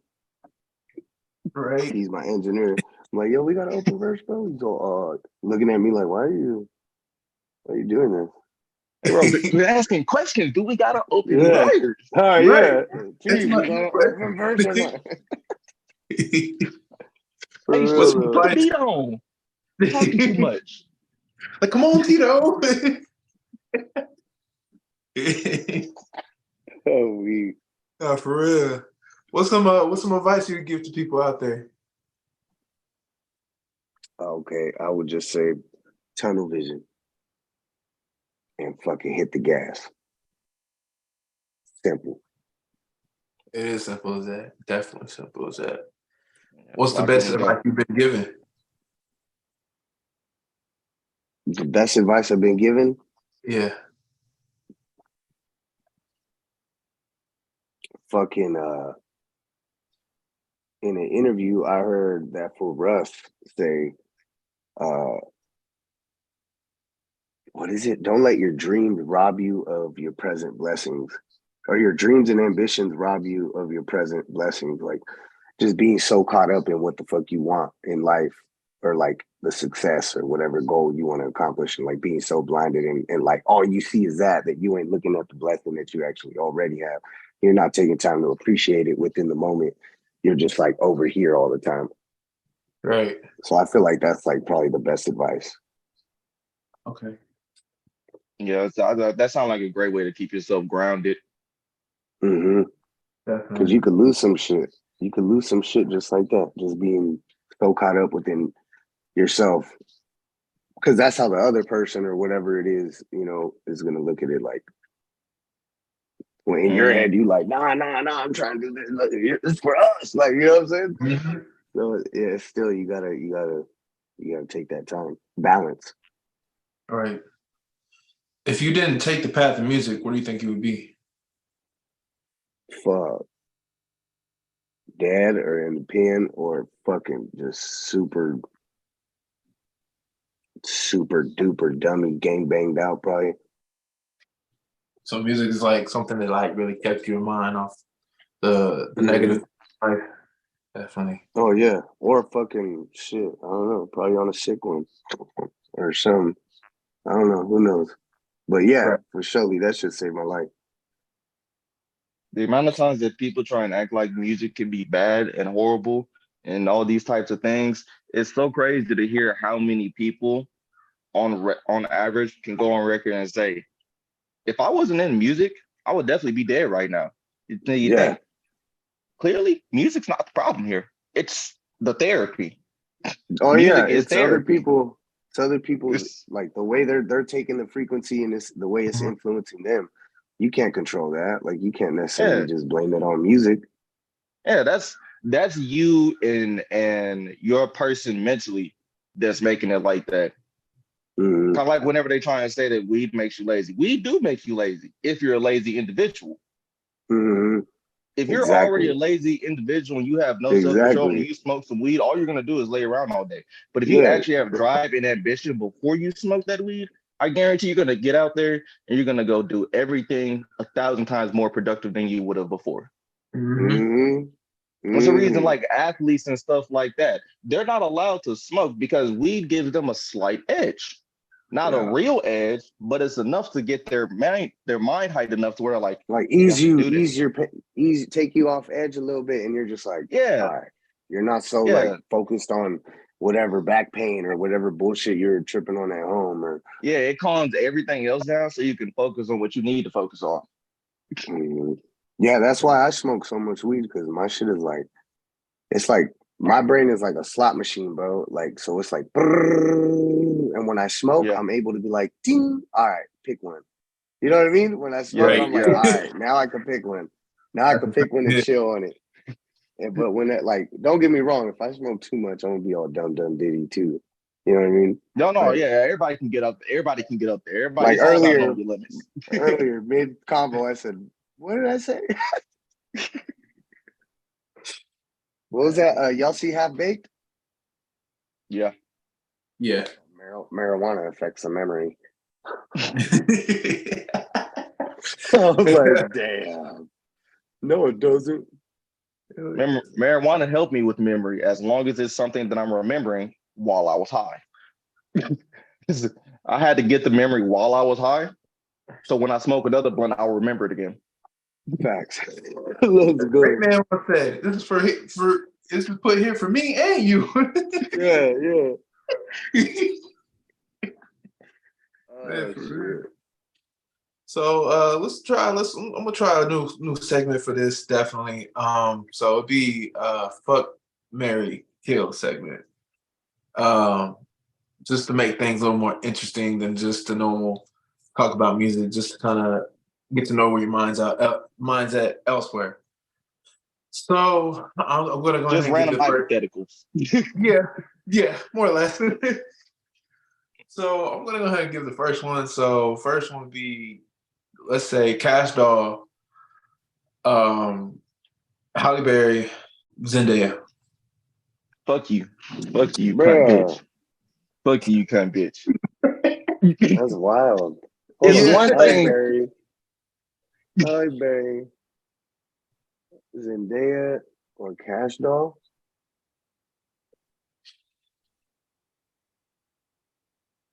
B: Right.
C: He's my engineer. I'm like, "Yo, we got an open verse, bro." He's all looking at me like, "Why are you doing this?"
D: Bro, we're asking questions. Do we got an open verse?
C: Oh, yeah.
B: It's
C: we got an open verse or not?
D: Hey, put the beat on. You're talking too much.
B: Like, come on, Tito. Oh, for real. What's some advice you would give to people out there?
C: Okay, I would just say tunnel vision and fucking hit the gas. Simple.
B: It is simple as that. Definitely simple as that. What's the best advice you've been given?
C: The best advice I've been given?
B: Yeah.
C: Fucking in an interview, I heard that for Russ say, what is it? Don't let your dreams rob you of your present blessings, or your dreams and ambitions rob you of your present blessings. Like just being so caught up in what the fuck you want in life, or like the success or whatever goal you want to accomplish, and like being so blinded and like all you see is that you ain't looking at the blessing that you actually already have. You're not taking time to appreciate it within the moment. You're just like over here all the time.
B: Right.
C: So I feel like that's like probably the best advice.
B: Okay.
D: Yeah, that sounds like a great way to keep yourself grounded.
C: Mm-hmm. Because you could lose some shit. You could lose some shit just like that, just being so caught up within yourself. Because that's how the other person or whatever it is, is going to look at it. Like, when in your head, you like, nah, I'm trying to do this. Look, it's for us. Like, you know what I'm saying?
B: Mm-hmm.
C: So yeah, still you gotta take that time. Balance.
B: All right. If you didn't take the path of music, what do you think you would be?
C: Fuck. Dad or in the pen or fucking just super duper dummy gang banged out probably.
B: So music is like something that like really kept your mind off the negative life. Definitely.
C: Oh yeah. Or fucking shit. I don't know. Probably on a sick one or something. I don't know. Who knows? But yeah, for surely that should save my life.
D: The amount of times that people try and act like music can be bad and horrible and all these types of things, it's so crazy to hear how many people on average can go on record and say, if I wasn't in music, I would definitely be dead right now. You think, clearly, music's not the problem here. It's the therapy.
C: Oh
D: music
C: yeah,
D: is therapy.
C: It's other people's like the way they're taking the frequency and the way it's influencing them. you can't control that. Like you can't necessarily just blame it on music.
D: Yeah, that's you and your person mentally that's making it like that.
C: Mm-hmm.
D: Kind of like whenever they try and say that weed makes you lazy. Weed do make you lazy if you're a lazy individual.
C: Mm-hmm.
D: If you're already a lazy individual and you have no self-control and you smoke some weed, all you're gonna do is lay around all day. But if you actually have drive and ambition before you smoke that weed, I guarantee you're gonna get out there and you're gonna go do everything 1,000 times more productive than you would have before.
C: Mm-hmm.
D: There's a reason like athletes and stuff like that, they're not allowed to smoke because weed gives them a slight edge. Not a real edge, but it's enough to get their mind height enough to where like
C: take you off edge a little bit, and you're just like, all right, you're not so like focused on whatever back pain or whatever bullshit you're tripping on at home, or
D: it calms everything else down so you can focus on what you need to focus on.
C: Yeah, that's why I smoke so much weed, because my shit is like, it's like my brain is like a slot machine, bro. Like, so it's like, and when I smoke, I'm able to be like, ding, all right, pick one. You know what I mean? When I smoke, I'm like, all right, now I can pick one. Now I can pick one and chill on it. But when that, like, don't get me wrong, if I smoke too much, I'm gonna be all dumb diddy too. You know what I mean?
D: No, everybody can get up. Everybody can get up there. Everybody
C: like earlier mid combo, I said, what did I say? What was that? Y'all see Half Baked?
B: Yeah.
C: Marijuana affects the memory. I was like, damn. No, it doesn't.
D: Marijuana helped me with memory as long as it's something that I'm remembering while I was high. I had to get the memory while I was high. So when I smoke another blunt, I'll remember it again.
C: Facts. Let's go.
B: Great man said, this is for this is put here for me and you.
C: Yeah.
B: So I'm gonna try a new segment for this, definitely. So it'd be fuck, marry, kill segment. Just to make things a little more interesting than just the normal talk about music, just to kind of get to know where your mind's at elsewhere. So I'm gonna go
D: just
B: ahead and
D: random hypotheticals.
B: yeah, more or less. So I'm gonna go ahead and give the first one. So first one would be, let's say, Cash Doll, Halle Berry, Zendaya.
D: Fuck you, cunt bitch. Fuck you, cunt bitch.
C: That's wild.
D: It's one thing.
C: Halle Berry, Zendaya, or Cash Doll.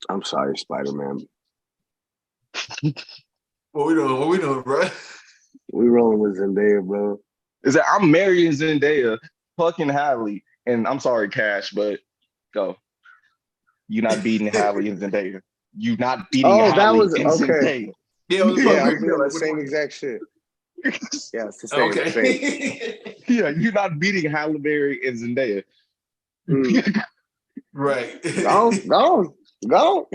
C: I'm sorry, Spider-Man.
B: What we doing, bro?
C: We rolling with Zendaya, bro.
D: Is that I'm marrying Zendaya, fucking Halle, and I'm sorry, Cash, but go. You're not beating Halle and Zendaya. You're not beating Halle and Zendaya.
B: Yeah,
C: I'm doing the same exact shit. Yeah, it's the same.
B: Okay.
D: Yeah, you're not beating Halle Berry and Zendaya.
B: Right.
C: Go.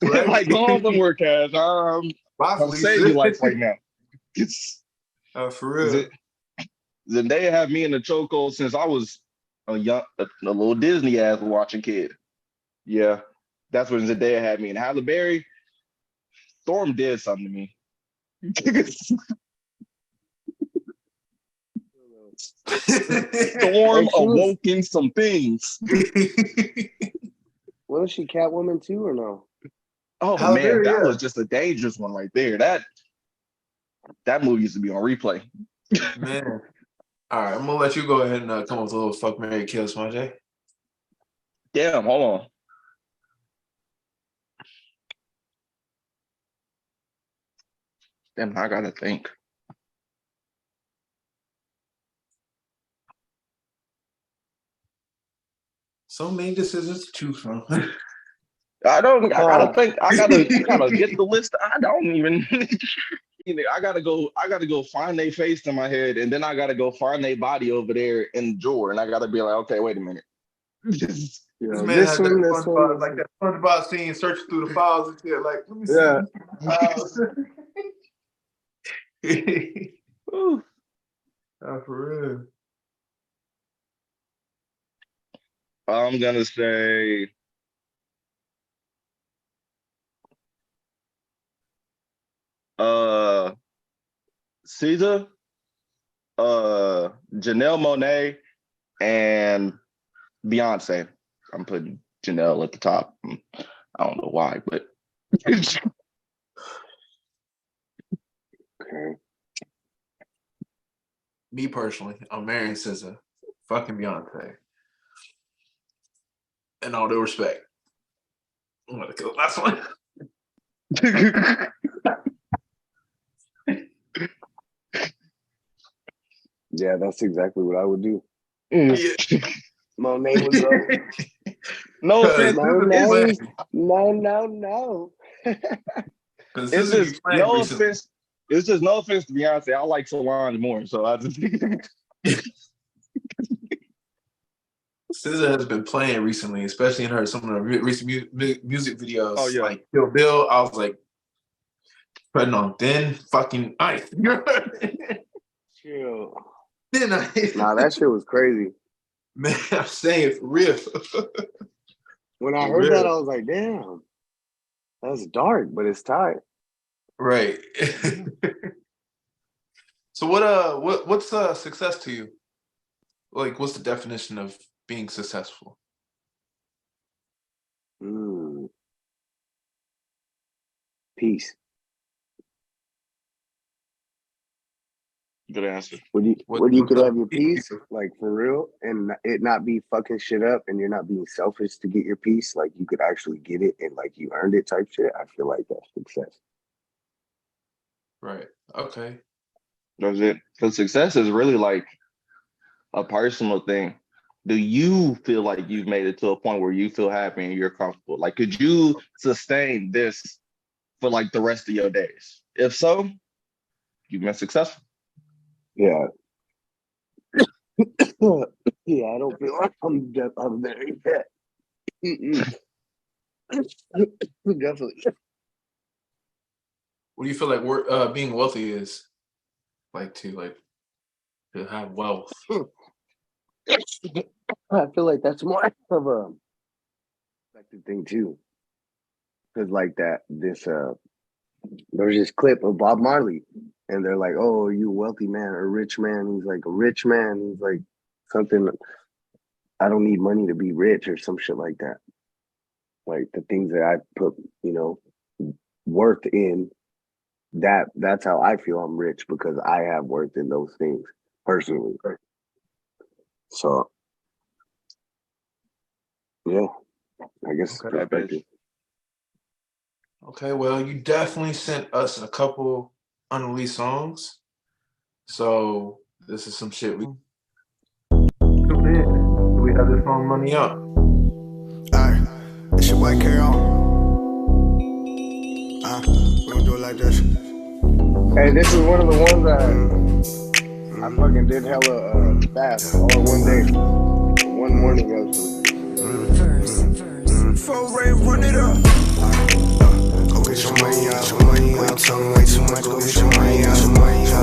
D: Like, go on somewhere, Cash. I'm saving your life right now.
B: For real.
D: Zendaya had me in the chokehold since I was a little Disney ass watching kid. Yeah, that's when Zendaya had me. And Halle Berry, Storm did something to me. Storm awoken some things.
C: Was she Catwoman too or no?
D: Oh Halle man, Berry, that was just a dangerous one right there. That movie used to be on replay.
B: Man. All right, I'm gonna let you go ahead and come up with a little fuck, marry, kill, Smudge.
D: Damn, hold on. Damn, I gotta think.
B: So many decisions to choose from.
D: I gotta think. I gotta get the list. I don't even. I gotta go find their face in my head, and then I gotta go find their body over there in the drawer, and I gotta be like, okay, wait a minute.
B: This man has that SpongeBob scene, searching through the files and shit. Like, let me see. Oh, for real.
D: I'm gonna say Caesar, Janelle Monáe, and Beyonce. I'm putting Janelle at the top. I don't know why, but
C: Okay.
B: Me personally, I'm marrying SZA. Fucking Beyonce. In all due respect. I'm gonna kill the last one.
C: Yeah, that's exactly what I would do.
B: Yeah.
C: Monet was up.
D: No offense.
C: No.
B: Because
D: It's
B: SZA be
D: just
B: playing
D: no
B: recently.
D: offense. It's just no offense to Beyonce. I like Solange more, so I just
B: SZA has been playing recently, especially in some of her recent music videos.
D: Oh, yeah.
B: Like Kill Bill, I was like putting on thin fucking ice.
C: Chill.
B: Thin ice.
C: Nah, that shit was crazy.
B: Man, I'm saying for real.
C: When I
B: For
C: heard that,
B: real.
C: I was like, damn, that's dark, but it's tight.
B: Right. So what's success to you? Like, what's the definition of being successful?
C: Peace.
D: good answer.
C: When you
B: What's
C: could
B: up?
C: have your peace, like for real, and it not be fucking shit up, and you're not being selfish to get your peace, like you could actually get it and like you earned it type shit. I feel like that's success.
B: Right. Okay.
D: That's it. Because success is really like a personal thing. Do you feel like you've made it to a point where you feel happy and you're comfortable? Like, could you sustain this for like the rest of your days? If so, you've been successful.
C: Yeah. Yeah, I don't feel like I'm there yet. Definitely.
B: What do you feel like being wealthy is like to have wealth?
C: I feel like that's more of a expected thing too. Because like there's this clip of Bob Marley, and they're like, "Oh, are you a wealthy man or a rich man?" He's like, "A rich man." He's like, something. I don't need money to be rich or some shit like that. Like the things that I put, worth in. That's how I feel I'm rich because I have worth in those things personally. So yeah, I guess it's
B: Okay.
C: perspective.
B: Okay, well, you definitely sent us a couple unreleased songs. So this is some shit we have this song Money Up.
A: Alright, it's your white carry on. We gonna do it like this.
C: Hey, this is one of the ones that I fucking did hella fast all in one day. One morning
A: Full rate, run it up. Go get your money up. Talking way too much. Go get your money up. Tell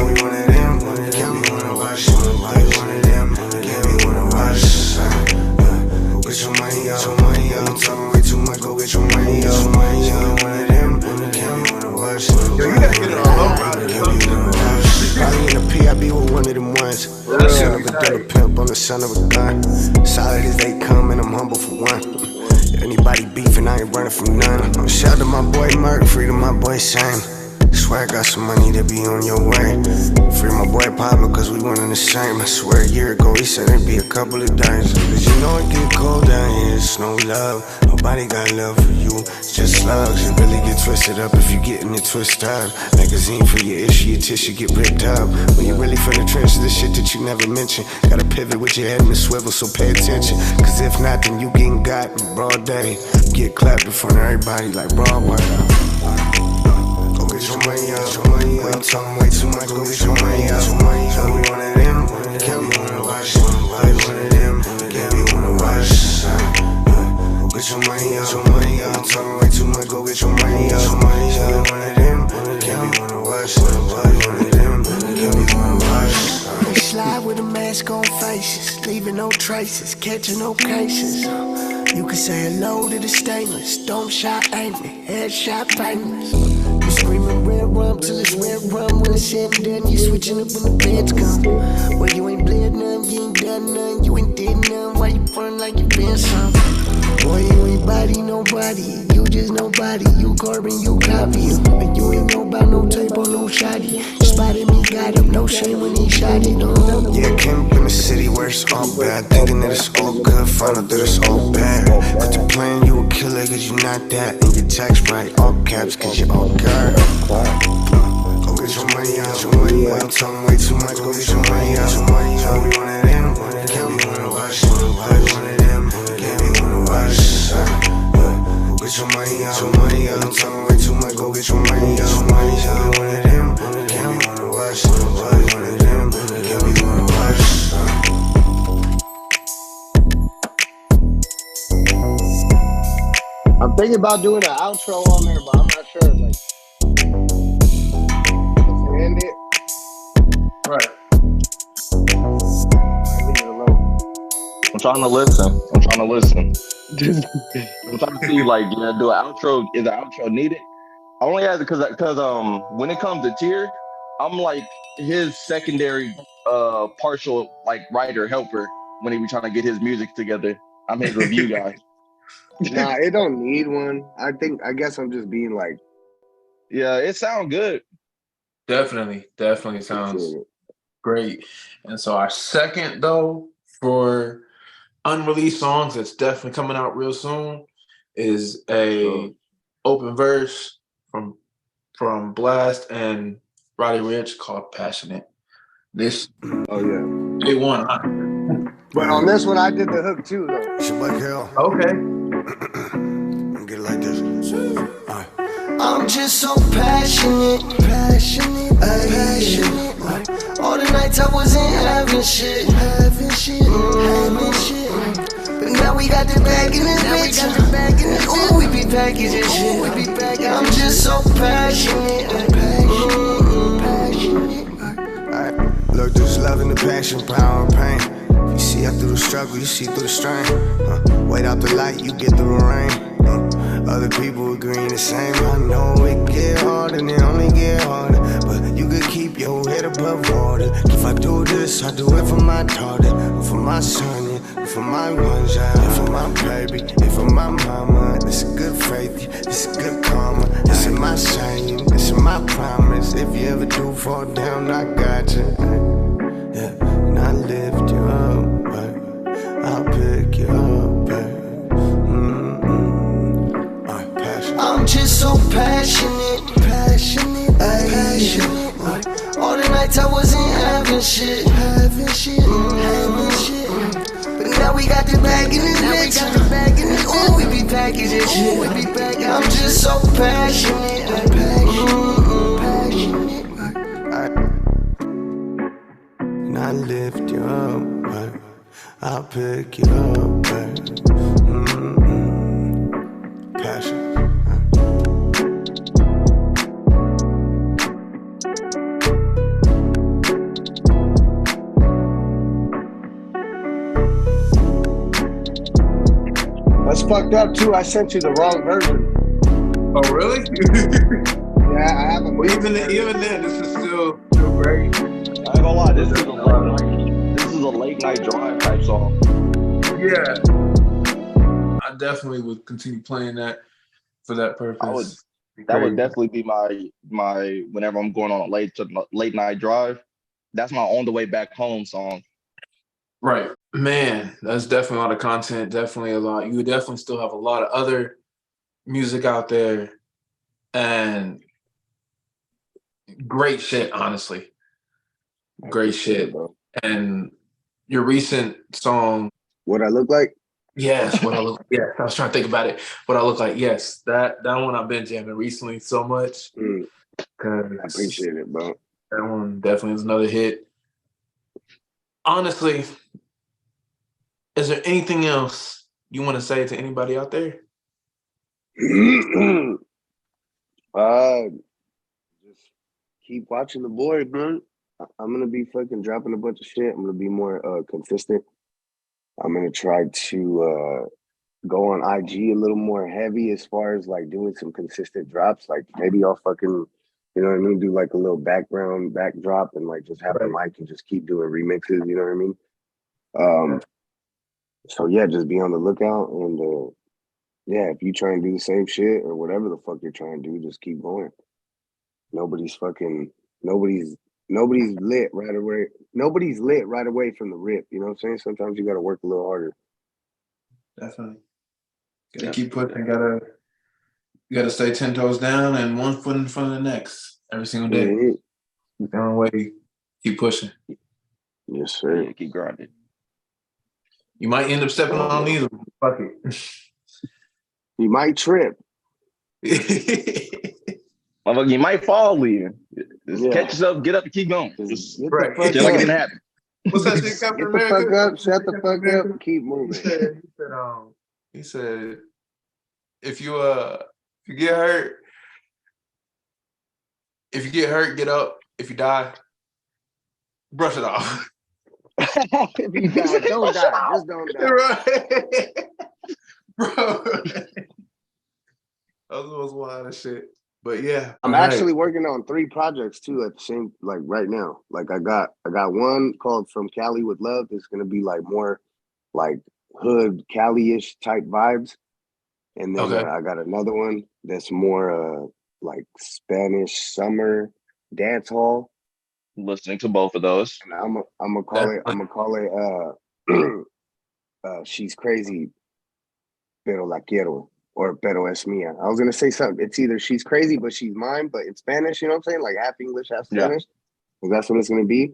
A: me one of them. Can't be one of us. One of them. Can't be one of us. Go get your money up. Talking way too much. Go get your money up. Tell me one of them. Can't be one of us.
B: Yo, you gotta get it all over.
A: Probably in the PIB with one of them ones. Son of a dollar pimp, I'm the son of a gun. Solid as they come, and I'm humble for one. If anybody beefing, I ain't running from none. Shout to my boy Merc, free to my boy Shane. Swear I got some money to be on your way. Free my boy Pablo, cause we one in the same. I swear a year ago he said it'd be a couple of days. Cause you know it get cold down here, it's no love. Nobody got love for you, it's just slugs. You really get twisted up if you getting it twisted up. Magazine for your issue, your tissue get ripped up. When you really from the trenches, the shit that you never mentioned. Gotta pivot with your head in the swivel, so pay attention. Cause if not, then you getting got in broad day. Get clapped in front of everybody like Broadway. Go get your money up. I'm talking way too much. Go get your money up. Tell me one of them. Can't be one of us. One of them. Can't be one of us. Go get your money up. I'm talking way too much. Go get your money up. Tell me one of them. Can't be one of us. One of them. leaving no traces, catching no cases. You can say hello to the stainless, dome shot aiming, headshot painless. You screaming red rum till it's red rum. When it's said and done, you switching up when the feds come. Well, you ain't bled none, you ain't done none, you ain't did none. Why you front like you been some? Boy, you ain't body nobody, you just nobody. You carbon, you copy. And you ain't know about no tape or no shoddy. Spotted me, got him, no shame when he shot it. Yeah, came up in the city where it's all bad. Thinking that it's all good, find out that it's all bad. Put the plan, you a killer, cause you not that. And your text right, all caps, cause you all God. Go get your money out, your money out. I'm talking way too much, go get your money out. Your money out, we one of them. Can't be one of us, one of them. Can't be one of us. Go get your money out, your money out. I'm talking way too much, go get your money out. Your money out, we one of them. Can't be one of us, one of them. Can't be one of us.
C: I'm thinking about doing an outro on there, but I'm not sure. Like, to end it.
B: Right.
C: Leave it alone.
D: I'm trying to listen. I'm trying to see, like, do an outro. Is the outro needed? I only ask it because when it comes to Tier, I'm like his secondary partial like writer helper when he be trying to get his music together. I'm his review guy.
C: Nah, it don't need one. I guess I'm just being like.
D: Yeah, it sounds good.
B: Definitely sounds great. And so our second though for unreleased songs that's definitely coming out real soon is a open verse from Blast and Roddy Ricch called Passionate. This they won.
C: But on this one I did the hook too though.
A: It's your boy Kel.
B: Okay.
A: Get it like this. I'm just so passionate. All the nights I wasn't having shit. But now we got the bag in this bitch. Ooh, we be packaging shit. I'm just so passionate. Look, there's love in the passion, power and pain. You see out through the struggle, you see through the strain. Wait out the light, you get through the rain. Other people agreeing the same. I know it get harder and it only get harder, but you could keep your head above water. If I do this, I do it for my daughter, for my son, and for my one child, and for my baby, and for my mama. This is good faith, this is good karma. This is my saying, this is my promise. If you ever do fall down, I got you. Yeah, and I lift you up, baby. I'll pick you up, baby. I'm just so passionate. All the nights I wasn't having shit. But now we got the bag in this bitch. Ooh, we be packaging shit. I'm just so passionate. And I lift you up, baby. I'll pick you up, baby. Passion.
C: That's fucked up too. I sent you the wrong version.
B: Oh really?
C: Yeah, I haven't.
B: Well, even then, this is still great.
D: I ain't gonna lie, this is a late night drive type song.
B: Yeah, I definitely would continue playing that for that purpose.
D: That would definitely be my whenever I'm going on a late night drive. That's my on the way back home song.
B: Right, man. That's definitely a lot of content. Definitely a lot. You would definitely still have a lot of other music out there, and great shit. Honestly, great shit. And your recent song,
C: What I look like?
B: yes. What I look. Yeah, I was trying to think about it. What I look like. Yes, that one I've been jamming recently so much.
C: I appreciate it, bro.
B: That one definitely is another hit. Honestly, is there anything else you want to say to anybody out there?
C: Just keep watching the boy, bro. I'm gonna be fucking dropping a bunch of shit. I'm gonna be more consistent. I'm gonna try to go on IG a little more heavy as far as like doing some consistent drops. Like maybe I'll fucking, you know what I mean, do like a little backdrop and like just have the
B: Right.
C: mic and just keep doing remixes, you know what I mean? So yeah, just be on the lookout and yeah, if you try and do the same shit or whatever the fuck you're trying to do, just keep going. Nobody's fucking nobody's nobody's lit right away. Nobody's lit right away from the rip. You know what I'm saying? Sometimes you gotta work a little harder.
B: Definitely. Gotta keep pushing. You gotta stay 10 toes down and 1 foot in front of the next every single day.
C: Mm-hmm.
B: Keep going way. Keep pushing.
C: Yes, sir.
D: Yeah, keep grinding.
B: You might end up stepping on these. Fuck it.
C: You might trip.
D: Motherfucker, you might fall leaving. Just
C: Yeah.
D: catch yourself, get up, and keep going.
C: Just
D: Just
C: get
B: Right.
C: the fuck
D: just like it
C: up.
D: didn't happen.
B: What's that shit, Captain
C: Get the
B: America?
C: fuck up, shut the fuck up, keep moving.
B: He said, if you get hurt, get up. If you die, brush it off.
C: If you die, don't die. Just don't die.
B: Right. Bro. That was the most wild shit. But yeah.
C: I'm actually working on 3 projects too at the same, like right now. Like I got one called From Cali with Love. It's gonna be like more like hood Cali-ish type vibes. And then I got another one that's more like Spanish summer dance hall.
D: Listening to both of those.
C: And I'm gonna call it She's Crazy, pero la quiero, or pero es mía. I was gonna say something. It's either She's Crazy but she's mine, but in Spanish, you know what I'm saying? Like half English, half Spanish. Yeah. That's what it's gonna be.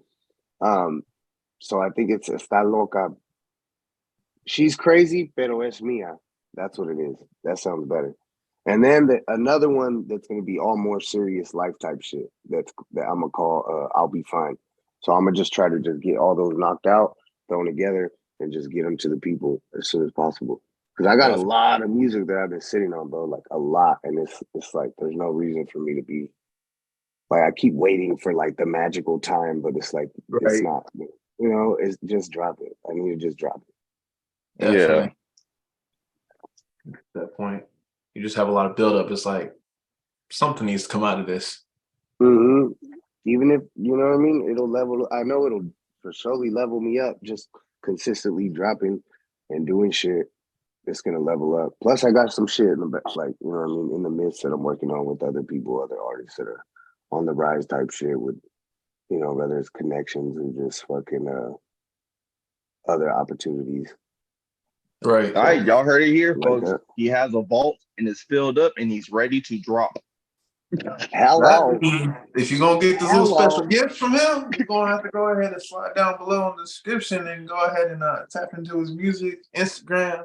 C: So I think it's Está Loca. She's crazy, pero es mía. That's what it is. That sounds better. And then another one that's gonna be all more serious life type shit. That I'm gonna call I'll Be Fine. So I'm gonna just try to just get all those knocked out, thrown together, and just get them to the people as soon as possible. Because I got a lot of music that I've been sitting on, bro, like a lot, and it's like there's no reason for me to be like I keep waiting for like the magical time, but it's like it's not. You know, it's just drop it. I need to just drop it.
B: Definitely. Yeah. At that point, you just have a lot of buildup. It's like something needs to come out of this.
C: Mm-hmm. Even if you know what I mean, it'll level. I know it'll for surely level me up. Just consistently dropping and doing shit. It's gonna level up. Plus, I got some shit in the back, like you know what I mean, in the midst that I'm working on with other people, other artists that are on the rise type shit. With you know, whether it's connections or just fucking other opportunities.
D: Right. All right, y'all heard it here,
C: like
D: folks. He has a vault and it's filled up and he's ready to drop.
C: Hello.
B: If you're gonna get this little special gift from him, you're gonna have to go ahead and slide down below in the description and go ahead and tap into his music, Instagram,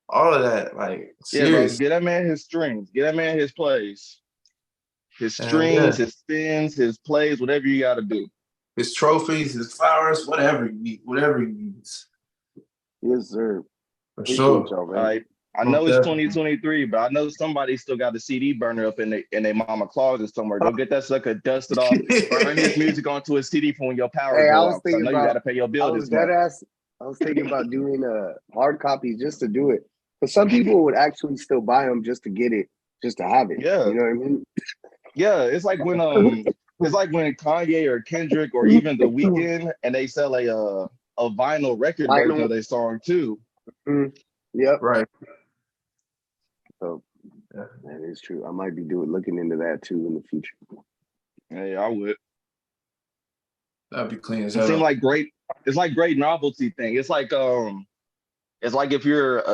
B: all of that. Like, seriously.
D: Bro, get that man his streams, get that man his plays, his streams, his spins, his plays, whatever you got to do.
B: His trophies, his flowers, whatever you need, whatever he needs.
C: Yes, sir.
B: For sure.
C: All
D: right. I know it's 2023, but I know somebody still got the CD burner up in their mama closet somewhere. Go get that sucker, dust it off, burn his music onto a CD for when your power goes out. I know you got to pay your bill this month.
C: I was thinking about doing hard copies just to do it. But some people would actually still buy them just to get it, just to have it.
D: Yeah.
C: You know what I mean?
D: Yeah, it's like when Kanye or Kendrick or even The Weeknd and they sell a vinyl record version of their song too.
C: Mm-hmm. Yep.
B: Right.
C: So that is true. I might be looking into that too in the future.
D: Yeah, I would.
B: That'd be clean as
D: hell. It seems like great. It's like great novelty thing. It's like if you're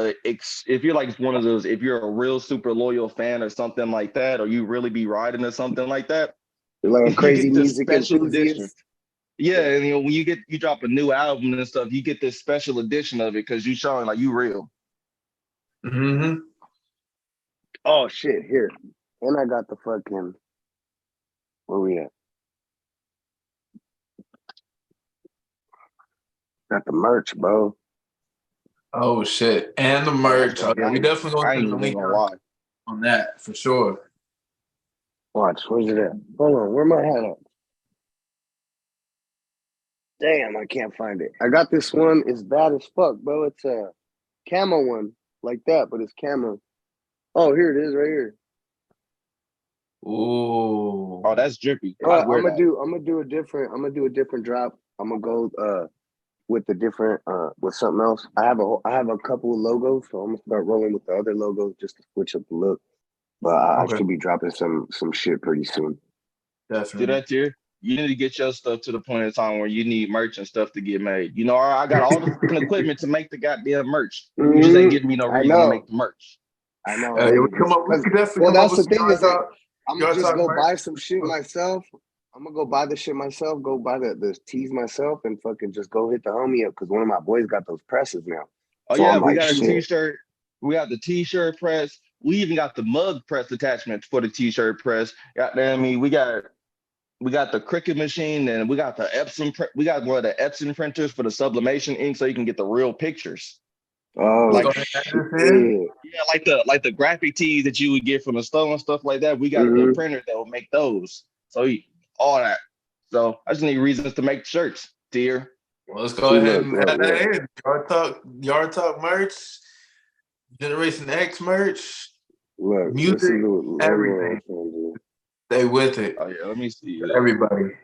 D: like one of those, if you're a real super loyal fan or something like that, or you really be riding or something like that.
C: You're like a crazy music enthusiast.
D: Yeah, and you know when you drop a new album and stuff, you get this special edition of it because you showing like you real.
B: Mm-hmm.
C: Oh shit! Here, and I got the fucking. Where we at? Got the merch, bro.
B: Oh shit! And the merch.
D: Yeah,
B: we definitely gonna put the link on that for sure.
C: Watch, where's it at? Hold on, where my hat at? Damn, I can't find it. I got this one. It's bad as fuck, bro. It's a camo one like that, but it's camo. Oh, here it is, right here.
B: Ooh.
D: Oh, that's drippy.
C: I'm
D: I'd wear
C: gonna
D: that.
C: do. I'm gonna do a different. I'm gonna do a different drop. I'm gonna go with the different with something else. I have a couple of logos, so I'm gonna start rolling with the other logos just to switch up the look. But I
B: Okay.
C: should be dropping some shit pretty soon.
D: See
B: Definitely.
D: that tier? You need to get your stuff to the point in time where you need merch and stuff to get made. You know, I got all the fucking equipment to make the goddamn merch. You just ain't giving me no
C: I
D: reason to make
C: know.
D: the merch.
C: I know.
B: We could definitely
C: Well,
B: come up
C: that's
B: with
C: the
B: some
C: thing is that I'm gonna
B: Yard
C: just
B: Talk
C: go
B: merch.
C: buy some shit myself. I'm gonna go buy the shit myself. Go buy the tees myself, and fucking just go hit the homie up because one of my boys got those presses now.
D: Oh
C: So
D: yeah,
C: I'm
D: we
C: like,
D: got a
C: shit.
D: t-shirt. We got the t-shirt press. We even got the mug press attachment for the t-shirt press. Goddamn me, we got the Cricut machine and we got the Epson. We got one of the Epson printers for the sublimation ink, so you can get the real pictures.
C: Oh
D: Like
C: shit.
D: yeah, like the graphic tees that you would get from the store and stuff like that. We got the printer that will make those. So all that. So I just need reasons to make shirts. Dear.
B: Well, let's go ahead and add that
C: Look.
B: in. Yard Talk merch, Generation X merch,
C: Look,
B: music,
C: this is the logo
B: everything. Stay with it.
D: Oh yeah, let me see.
B: Everybody.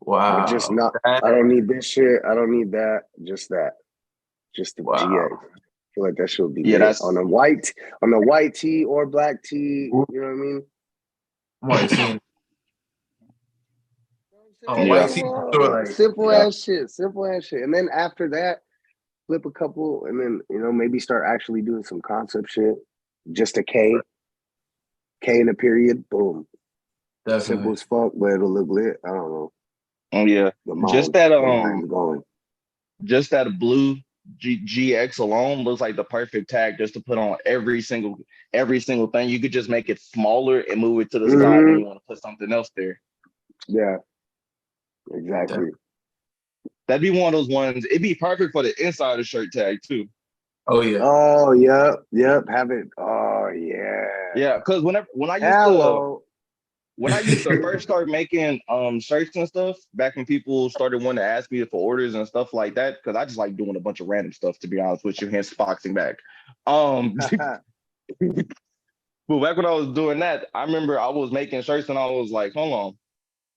B: Wow.
C: But just not. I don't need this shit. I don't need that. Just that. Just the GX. I feel like that should be lit on a white tee or black tee. You know what I mean?
B: White tee.
D: Yeah.
C: Simple ass shit. And then after that, flip a couple, and then maybe start actually doing some concept shit. Just a K in a period. Boom.
B: Definitely.
C: Simple as fuck, but it'll look lit. I don't know.
D: Oh yeah.
C: The mind's going.
D: Just that blue GX alone looks like the perfect tag just to put on every single thing. You could just make it smaller and move it to the side when you want to put something else there.
C: Yeah. Exactly.
D: That'd be one of those ones. It'd be perfect for the inside of the shirt tag too.
B: Oh yeah.
C: Oh yep. Have it. Oh yeah.
D: Yeah, because when I used to first start making shirts and stuff, back when people started wanting to ask me for orders and stuff like that, because I just like doing a bunch of random stuff, to be honest with you, hence boxing back. But back when I was doing that, I remember I was making shirts and I was like, hold on.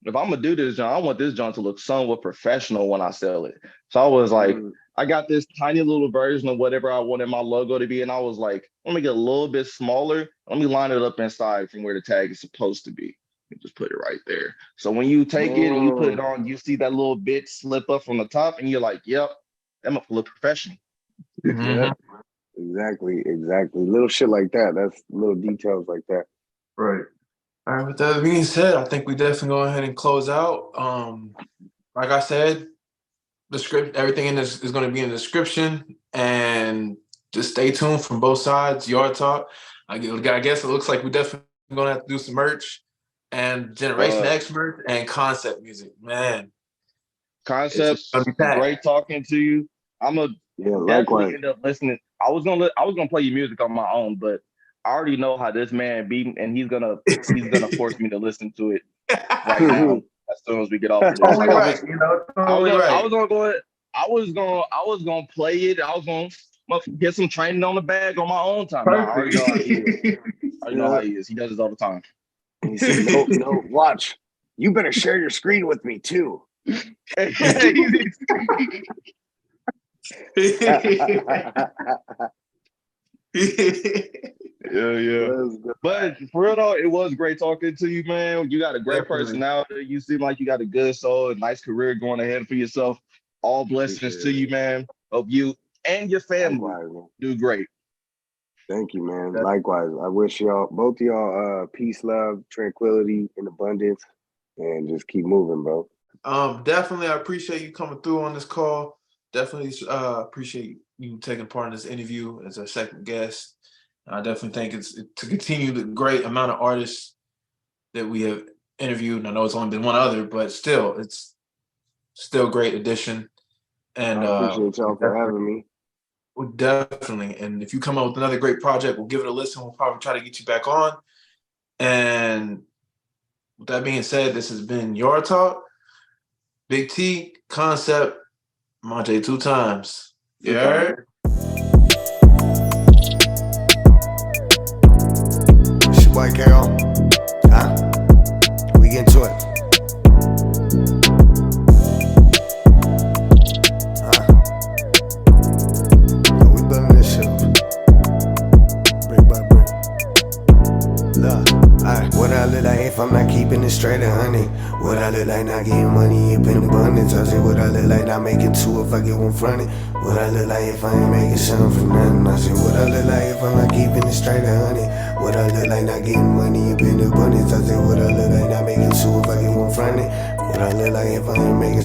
D: If I'm gonna do this, John, I want this John to look somewhat professional when I sell it. So I was like, I got this tiny little version of whatever I wanted my logo to be, and I was like, let me get a little bit smaller. Let me line it up inside from where the tag is supposed to be. And just put it right there. So when you take it and you put it on, you see that little bit slip up from the top, and you're like, yep, that must look professional.
C: Yeah, exactly. Little shit like that. That's little details like that.
B: Right. All right, with that being said, I think we definitely go ahead and close out. Like I said, the script, everything in this is going to be in the description, and just stay tuned from both sides. Yard Talk. I guess it looks like we definitely going to have to do some merch and Generation X merch and Konsept music. Man,
D: Konsept, great talking to you. I'm a definitely end up listening. I was gonna play your music on my own, but I already know how this man beat, and he's gonna force me to listen to it right now as soon as we get off of this.
B: Totally right.
D: I was gonna play it. I was gonna get some training on the bag on my own time. I already know how he is. How he is. He does this all the time.
C: He said, no, watch. You better share your screen with me too.
D: Yeah. But for real though, it was great talking to you, man. You got a great personality. You seem like you got a good soul, a nice career going ahead for yourself. All blessings to you, man. Hope you and your family do great.
C: Thank you, man. Likewise. I wish both of y'all peace, love, tranquility, and abundance, and just keep moving, bro.
B: Definitely, I appreciate you coming through on this call. Definitely appreciate you taking part in this interview as our second guest. I definitely think it's to continue the great amount of artists that we have interviewed. And I know it's only been one other, but still, it's still a great addition. And
C: I appreciate y'all for having me.
B: Well, definitely. And if you come up with another great project, we'll give it a listen. We'll probably try to get you back on. And with that being said, this has been Yard Talk. Big T, Konsept, Monte 2 times. Yeah.
A: It's your boy Carol. We get to it. We building this shit brick by brick. Look, what I look like if I'm not keeping it straight 100? What I look like not getting money up in abundance? I say what I look like not making two if I get one fronted. What I look like if I ain't making something for nothing? I say what I look like if I'm not keeping it straight 100? What I look like not getting money up in abundance? I say what I look like not making two if I get one fronted. What I look like if I ain't making